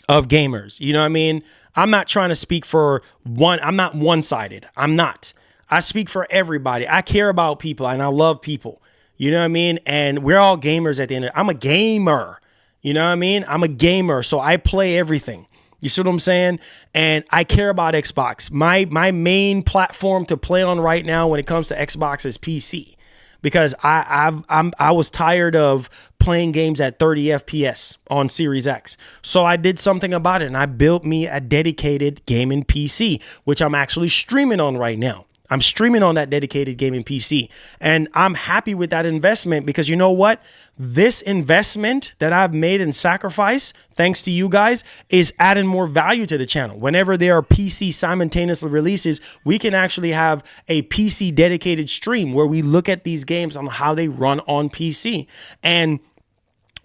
of gamers. You know what I mean? I'm not trying to speak for one. I'm not one-sided. I'm not. I speak for everybody. I care about people and I love people. You know what I mean? And we're all gamers at the end of it. I'm a gamer. You know what I mean? I'm a gamer, so I play everything. You see what I'm saying? And I care about Xbox. My main platform to play on right now when it comes to Xbox is PC, because I was tired of playing games at 30 FPS on Series X. So I did something about it and I built me a dedicated gaming PC, which I'm actually streaming on right now. I'm streaming on that dedicated gaming PC, and I'm happy with that investment because you know what? This investment that I've made and sacrifice, thanks to you guys, is adding more value to the channel. Whenever there are PC simultaneous releases, we can actually have a PC dedicated stream where we look at these games on how they run on PC. And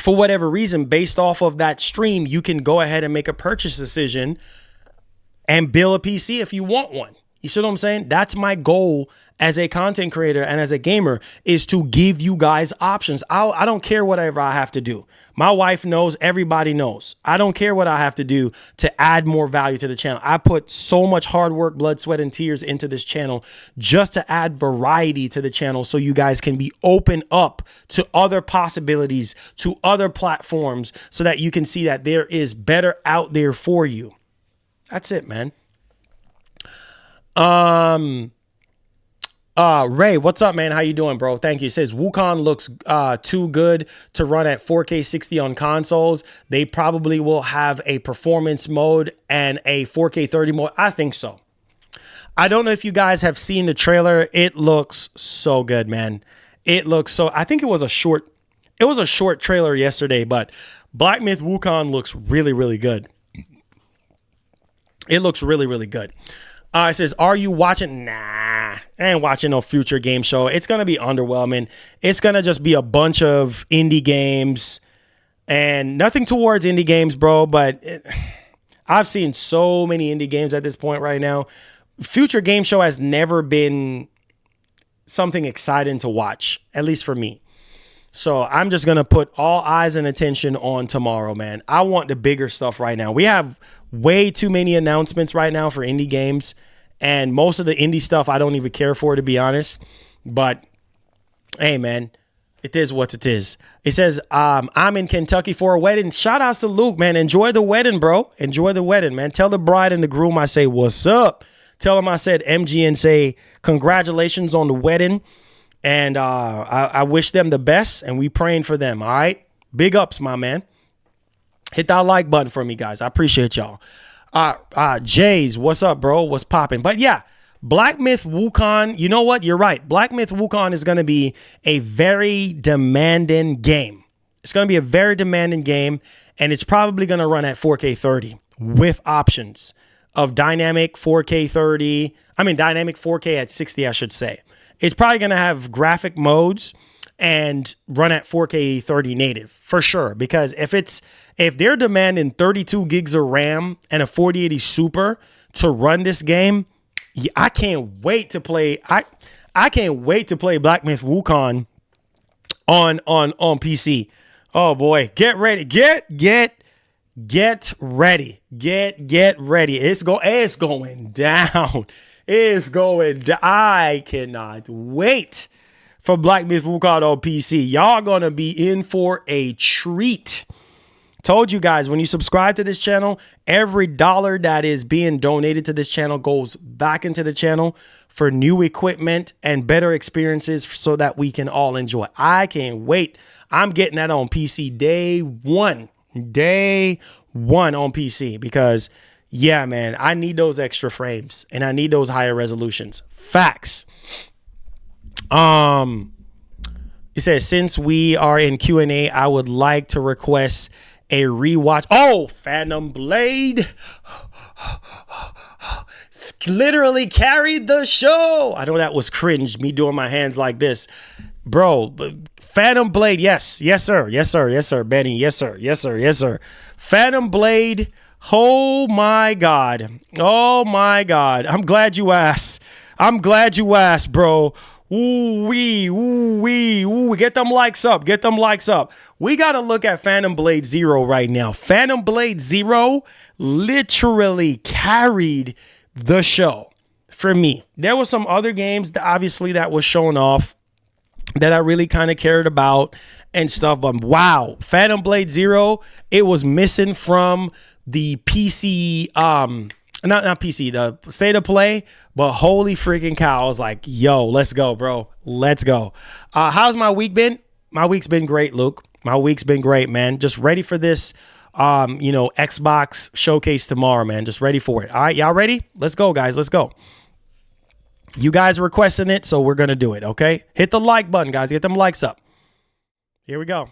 for whatever reason, based off of that stream, you can go ahead and make a purchase decision and build a PC if you want one. You see what I'm saying? That's my goal as a content creator and as a gamer, is to give you guys options. I don't care whatever I have to do. My wife knows, everybody knows. I don't care what I have to do to add more value to the channel. I put so much hard work, blood, sweat, and tears into this channel just to add variety to the channel so you guys can be open up to other possibilities, to other platforms, so that you can see that there is better out there for you. That's it, man. Ray, what's up, man? How you doing, bro? Thank you. It says Wukong looks too good to run at 4K 60 on consoles. They probably will have a performance mode and a 4K 30 mode. I think so. I don't know if you guys have seen the trailer. It looks so good, man. It looks so, I think it was a short trailer yesterday, but Black Myth Wukong looks really, really good. It looks really, really good. It says, are you watching? Nah, I ain't watching no future game show. It's going to be underwhelming. It's going to just be a bunch of indie games, and nothing towards indie games, bro. But I've seen so many indie games at this point right now. Future game show has never been something exciting to watch, at least for me. So I'm just going to put all eyes and attention on tomorrow, man. I want the bigger stuff right now. We have way too many announcements right now for indie games, and most of the indie stuff I don't even care for, to be honest. But hey, man, it is what it is. It says, I'm in Kentucky for a wedding. Shout outs to Luke, man. Enjoy the wedding, bro. Enjoy the wedding, man. Tell the bride and the groom I say, what's up? Tell them I said MG and say, congratulations on the wedding. And I wish them the best, and we praying for them, all right? Big ups, my man. Hit that like button for me, guys. I appreciate y'all. Jays, what's up, bro? What's popping? But yeah, Black Myth Wukong, you know what? You're right. Black Myth Wukong is going to be a very demanding game. It's going to be a very demanding game, and it's probably going to run at 4K 30 with options of dynamic 4K 30. Dynamic 4K at 60, I should say. It's probably going to have graphic modes and run at 4K 30 native for sure. Because if they're demanding 32 gigs of RAM and a 4080 Super to run this game, I can't wait to play. I can't wait to play Black Myth Wukong on PC. Oh boy, get ready, get ready, get ready. It's going down. Is going down. I cannot wait for Black Myth Wukong on PC. Y'all gonna be in for a treat. Told you guys, when you subscribe to this channel, every dollar that is being donated to this channel goes back into the channel for new equipment and better experiences so that we can all enjoy. I can't wait. I'm getting that on PC day one on PC because yeah, man, I need those extra frames and I need those higher resolutions. Facts. It says, since we are in Q&A, I would like to request a rewatch. Oh, Phantom Blade literally carried the show. I know that was cringe, me doing my hands like this. Bro, Phantom Blade, yes, sir, Benny, yes, sir. Phantom Blade, oh my God. I'm glad you asked, bro. Ooh, get them likes up. We got to look at Phantom Blade Zero right now. Phantom Blade Zero literally carried the show for me. There were some other games that obviously that was shown off that I really kind of cared about and stuff. But wow, Phantom Blade Zero, it was missing from the PC, not PC, the state of play, but holy freaking cow. I was like, yo, let's go, bro. Let's go. How's my week been? My week's been great, Luke. My week's been great, man. Just ready for this, Xbox showcase tomorrow, man. Just ready for it. All right, y'all ready? Let's go, guys. Let's go. You guys requesting it, so we're going to do it, okay? Hit the like button, guys. Get them likes up. Here we go.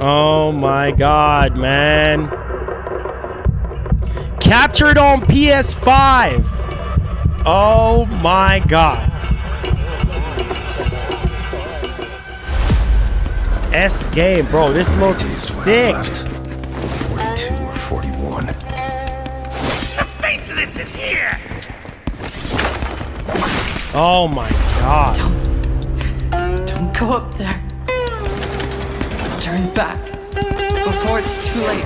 Oh, my God, man. Captured on PS5. Oh, my God. S game, bro. This looks sick. 42 or 41. The face of this is here. Oh my God. Don't go up there. Turn back before it's too late.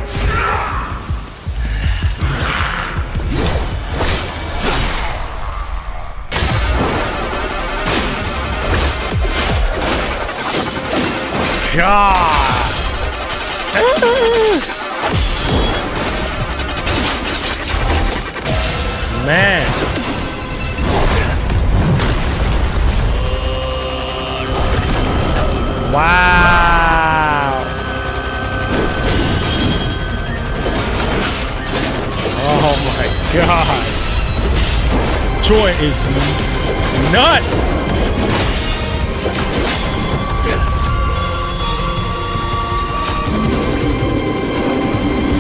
God. Man. Wow. Oh my God. Joy is nuts.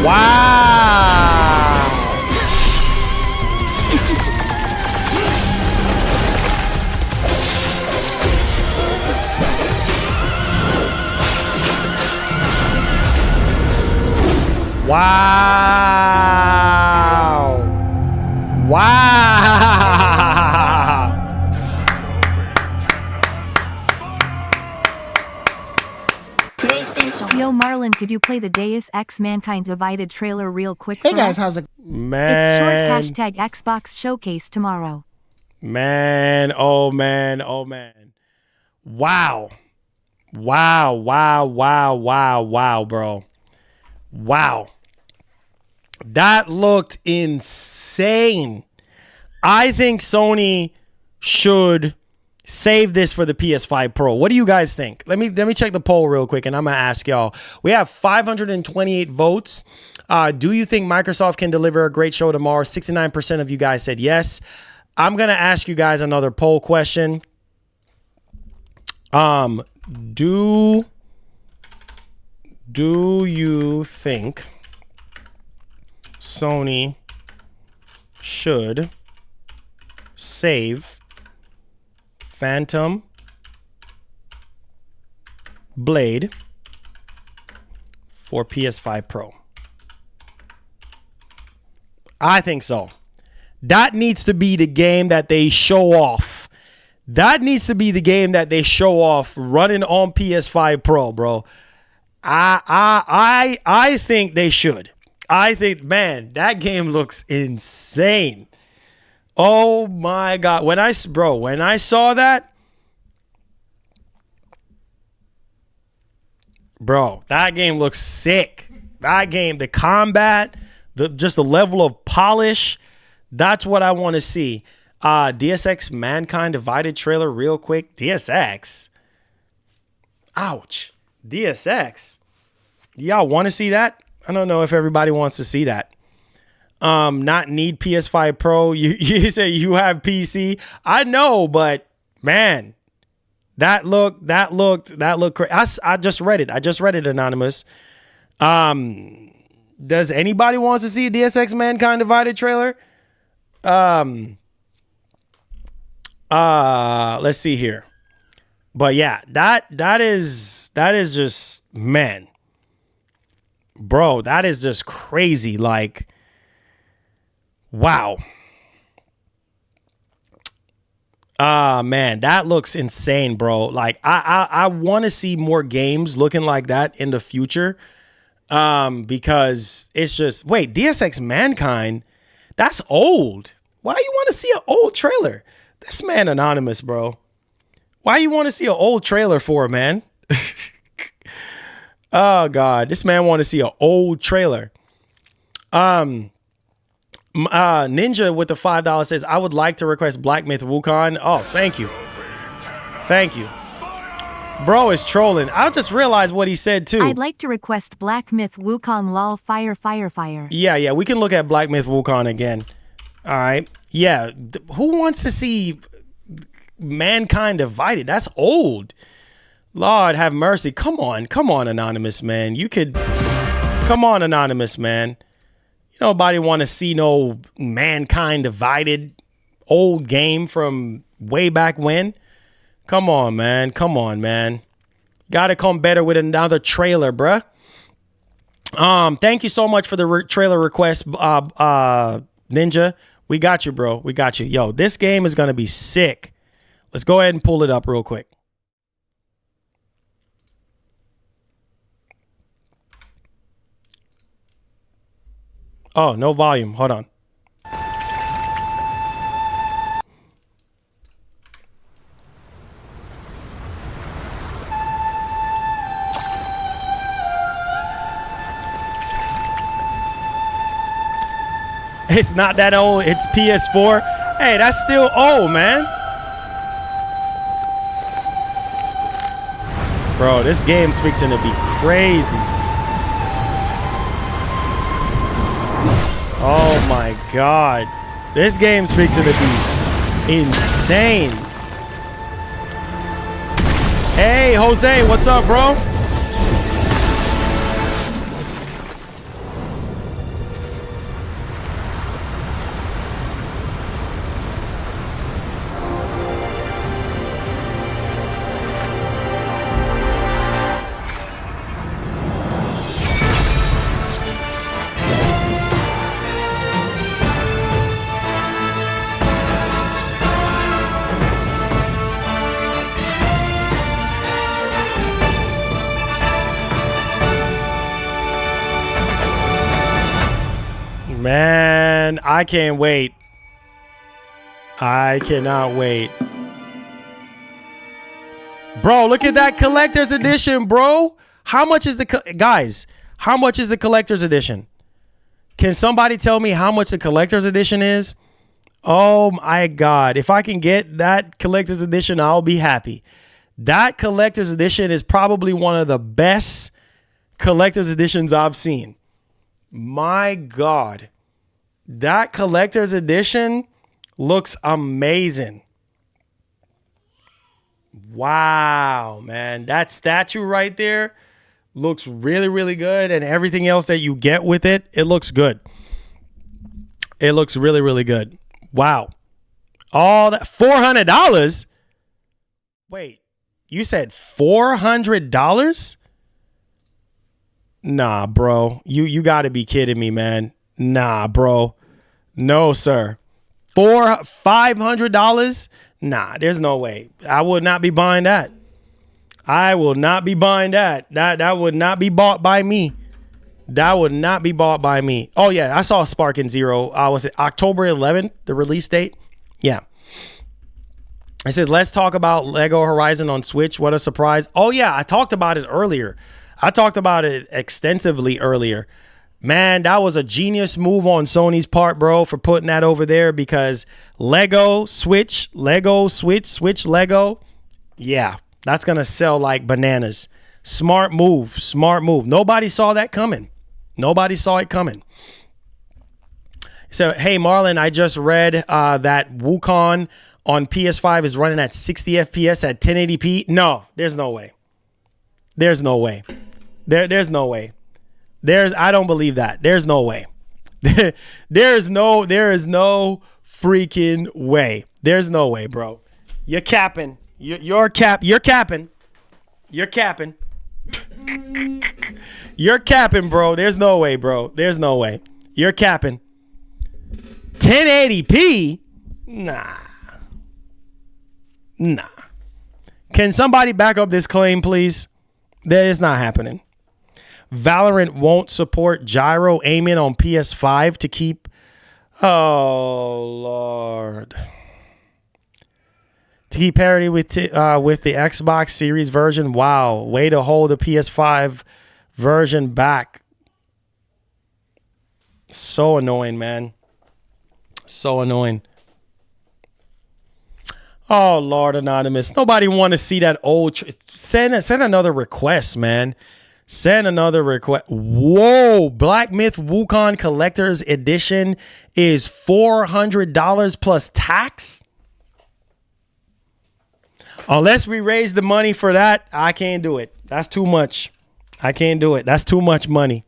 Wow. Wow. Wow. Yo, Marlon, could you play the Deus Ex Mankind Divided trailer real quick? Hey guys, how's it? Man. It's short hashtag Xbox Showcase tomorrow. Man, oh man, oh man. Wow. Wow, wow, wow, wow, wow, bro. Wow. That looked insane. I think Sony should save this for the PS5 Pro. What do you guys think? Let me check the poll real quick and I'm going to ask y'all. We have 528 votes. Do you think Microsoft can deliver a great show tomorrow? 69% of you guys said yes. I'm going to ask you guys another poll question. Do you think Sony should save Phantom Blade for PS5 Pro? I think so. That needs to be the game that they show off. That needs to be the game that they show off running on PS5 Pro, bro. I think they should. I think, man, that game looks insane. Oh my God. When I saw that, bro, that game looks sick. That game, the combat, just the level of polish. That's what I want to see. DSX Mankind Divided trailer real quick. DSX. Ouch. DSX. Y'all want to see that? I don't know if everybody wants to see that. Not need PS5 Pro. You say you have PC. I know, but man, that looked crazy. I just read it. Anonymous. Does anybody wants to see a DSX Mankind Divided trailer? Let's see here. But yeah, that is just, man, bro, that is just crazy. Like, wow. Man, that looks insane, bro. Like, I want to see more games looking like that in the future. Because it's just, wait, DSX Mankind, that's old. Why you want to see an old trailer? This man Anonymous, bro. Why you want to see an old trailer for, man? Oh God, this man want to see an old trailer. Ninja with the $5 says, I would like to request Black Myth Wukong. Oh, thank you. Thank you. Bro is trolling. I just realized what he said too. I'd like to request Black Myth Wukong lol fire. Yeah, we can look at Black Myth Wukong again. All right. Yeah, who wants to see Mankind Divided? That's old. Lord have mercy. Come on, Anonymous, man. You could, come on, Anonymous, man. Nobody want to see no Mankind Divided old game from way back when. Come on, man. Gotta come better with another trailer, bruh. Thank you so much for the trailer request, Ninja. We got you, bro. We got you. Yo, this game is gonna be sick. Let's go ahead and pull it up real quick. Oh, no volume. Hold on. It's not that old. It's PS4. Hey, that's still old, man. Bro, this game's fixing to be crazy. Oh my God. This game's fixing to be insane. Hey, Jose, what's up, bro? Man, I can't wait. I cannot wait. Bro, look at that collector's edition, bro. How much is guys, how much is the collector's edition? Can somebody tell me how much the collector's edition is? Oh my God. If I can get that collector's edition, I'll be happy. That collector's edition is probably one of the best collector's editions I've seen. My God. That collector's edition looks amazing. Wow, man. That statue right there looks really, really good. And everything else that you get with it, it looks good. It looks really, really good. Wow. All that $400? Wait, you said $400? Nah, bro. You got to be kidding me, man. Nah, bro. No, sir. $500? Nah, there's no way. I would not be buying that. I will not be buying that. That would not be bought by me. That would not be bought by me. Oh, yeah. I saw Spark and Zero. Was it October 11th, the release date? Yeah. It says, let's talk about Lego Horizon on Switch. What a surprise. Oh, yeah. I talked about it earlier. I talked about it extensively earlier. Man, that was a genius move on Sony's part, bro, for putting that over there because Lego, Switch, Lego. Yeah, that's going to sell like bananas. Smart move. Nobody saw that coming. Nobody saw it coming. So, hey, Marlon, I just read that Wukong on PS5 is running at 60 FPS at 1080p. No, there's no way. There's no way. There's no way. I don't believe that. There's no way. There is no freaking way. There's no way, bro. You're capping. You're capping. You're capping, bro. There's no way, bro. There's no way. You're capping. 1080p? Nah. Can somebody back up this claim, please? That is not happening. Valorant won't support gyro aiming on PS5 to keep... Oh, Lord. To keep parity with the Xbox Series version. Wow. Way to hold the PS5 version back. So annoying, man. So annoying. Oh, Lord, Anonymous. Nobody want to see that old... Send another request, man. Send another request. Whoa. Black Myth Wukong Collector's Edition is $400 plus tax? Unless we raise the money for that, I can't do it. That's too much. I can't do it. That's too much money.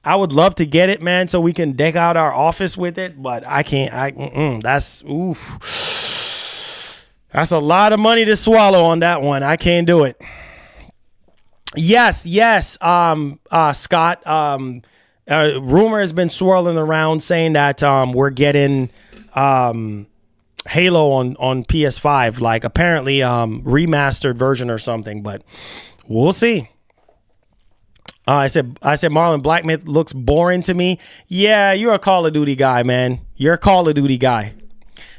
I would love to get it, man, so we can deck out our office with it, but I can't. That's a lot of money to swallow on that one. I can't do it. Yes. Scott. Rumor has been swirling around saying that we're getting Halo on PS5, like apparently remastered version or something, but we'll see. I said, Marlon, Black Myth looks boring to me. Yeah, you're a Call of Duty guy, man. You're a Call of Duty guy.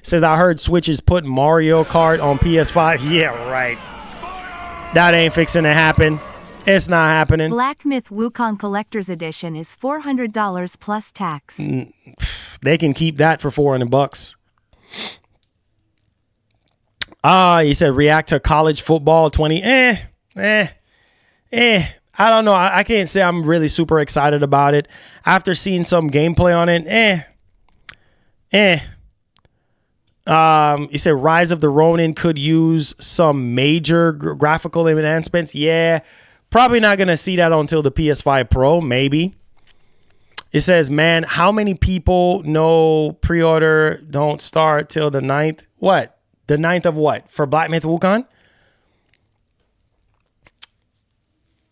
Says, I heard Switch is putting Mario Kart on PS5. Yeah, right. That ain't fixing to happen. It's not happening. Black Myth Wukong Collector's Edition is $400 plus tax. They can keep that for $400. He said react to college football 20. I don't know. I can't say I'm really super excited about it. After seeing some gameplay on it, he said Rise of the Ronin could use some major graphical enhancements. Yeah, probably not going to see that until the PS5 Pro, maybe. It says, man, how many people know pre-order don't start till the 9th? What? The 9th of what? For Black Myth Wukong?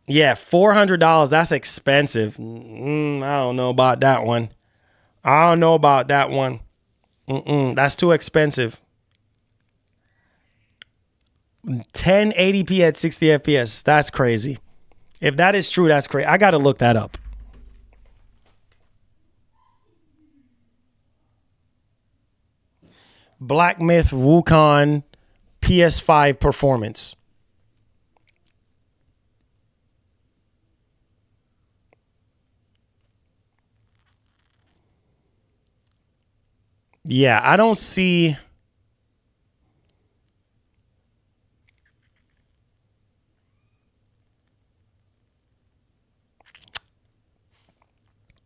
Yeah, $400. That's expensive. I don't know about that one. That's too expensive. 1080p at 60 FPS. That's crazy. If that is true, that's crazy. I got to look that up. Black Myth Wukong PS5 performance. Yeah, I don't see.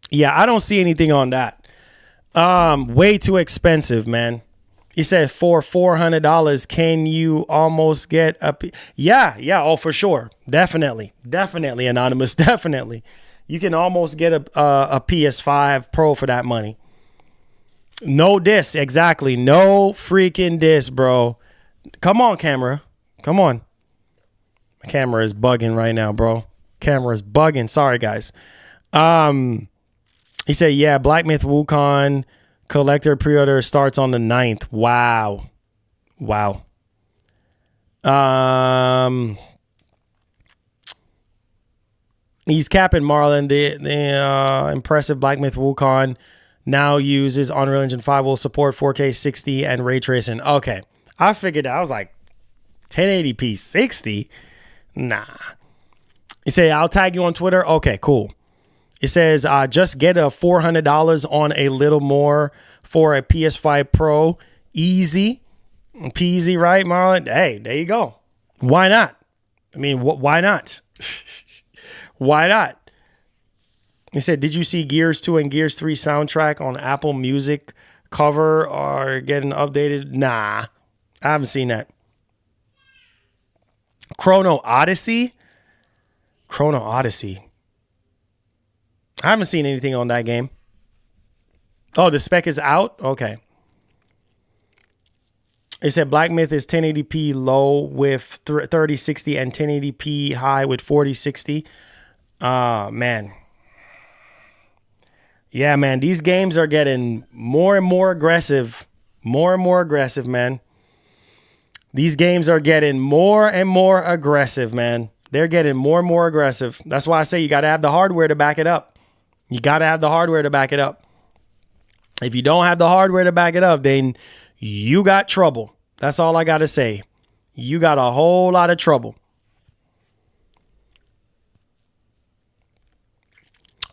Yeah, I don't see anything on that. Way too expensive, man. He said for $400, can you almost get a? Yeah. Oh, for sure, definitely, Anonymous, definitely. You can almost get a PS5 Pro for that money. No disc, exactly. No freaking disc, bro. Come on, camera. Come on. My camera is bugging right now, bro. Camera is bugging. Sorry, guys. He said, yeah, Black Myth Wukong collector pre-order starts on the 9th. Wow. He's capping Marlon. The impressive Black Myth Wukong now uses Unreal Engine 5 will support 4K 60 and ray tracing. Okay. I figured I was like 1080p 60. Nah. You say I'll tag you on Twitter. Okay, cool. It says, just get a $400 on a little more for a PS5 Pro. Easy peasy, right, Marlon? Hey, there you go. Why not? I mean, why not? Why not? He said, did you see Gears 2 and Gears 3 soundtrack on Apple Music cover or getting updated? Nah, I haven't seen that. Chrono Odyssey. I haven't seen anything on that game. Oh, the spec is out? Okay. It said Black Myth is 1080p low with 3060 and 1080p high with 4060. Man. Yeah, man. These games are getting more and more aggressive. More and more aggressive, man. These games are getting more and more aggressive, man. They're getting more and more aggressive. That's why I say you got to have the hardware to back it up. You got to have the hardware to back it up. If you don't have the hardware to back it up, then you got trouble. That's all I got to say. You got a whole lot of trouble.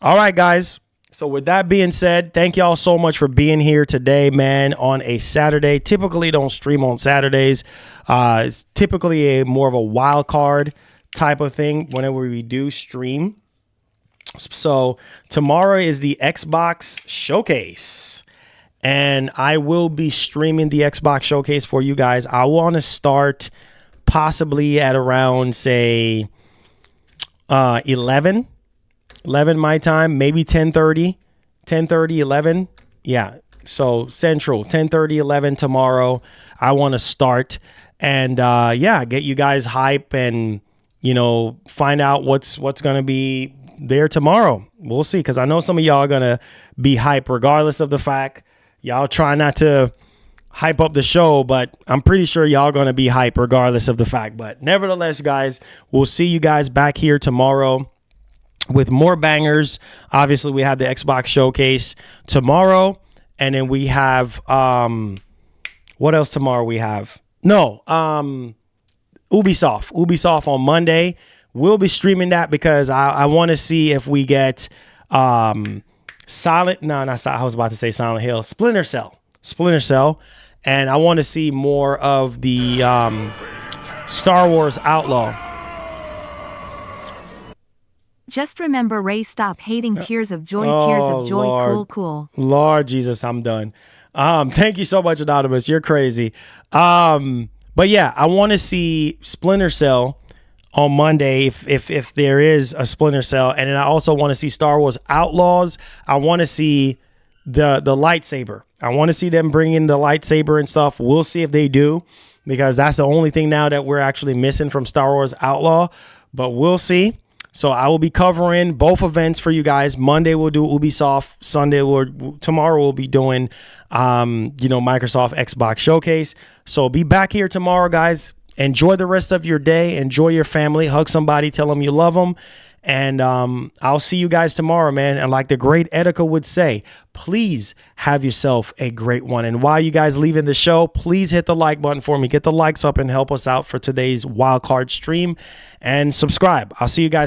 All right, guys. So with that being said, thank y'all so much for being here today, man, on a Saturday. Typically don't stream on Saturdays. It's typically more of a wild card type of thing whenever we do stream. So tomorrow is the Xbox Showcase, and I will be streaming the Xbox Showcase for you guys. I want to start possibly at around, say, 11 my time, maybe 10:30, 11. Yeah, so Central, 10:30, 11 tomorrow. I want to start and get you guys hype and, find out what's going to be there tomorrow. We'll see, because I know some of y'all are going to be hype regardless of the fact. Y'all try not to hype up the show, but I'm pretty sure y'all going to be hype regardless of the fact. But nevertheless, guys, we'll see you guys back here tomorrow with more bangers. Obviously, we have the Xbox Showcase tomorrow, and then we have what else tomorrow we have? Ubisoft on Monday. We'll be streaming that because I want to see if we get Silent Hill, Splinter Cell, and I want to see more of the Star Wars Outlaw. Just remember, Ray, stop hating Tears of Joy. Tears of Joy, Lord. cool. Lord Jesus, I'm done. Thank you so much, Anonymous. You're crazy. But yeah, I want to see Splinter Cell on Monday if there is a Splinter Cell, and then I also want to see Star Wars Outlaws. I want to see the lightsaber. I want to see them bring in the lightsaber and stuff. We'll see if they do, because that's the only thing now that we're actually missing from Star Wars Outlaw. But we'll see. So I will be covering both events for you guys. Monday we'll do Ubisoft. Tomorrow we'll be doing, Microsoft Xbox Showcase. So be back here tomorrow, guys. Enjoy the rest of your day. Enjoy your family. Hug somebody. Tell them you love them. And I'll see you guys tomorrow, man. And like the great Etika would say, please have yourself a great one. And while you guys leaving the show, please hit the like button for me. Get the likes up and help us out for today's wildcard stream. And subscribe. I'll see you guys.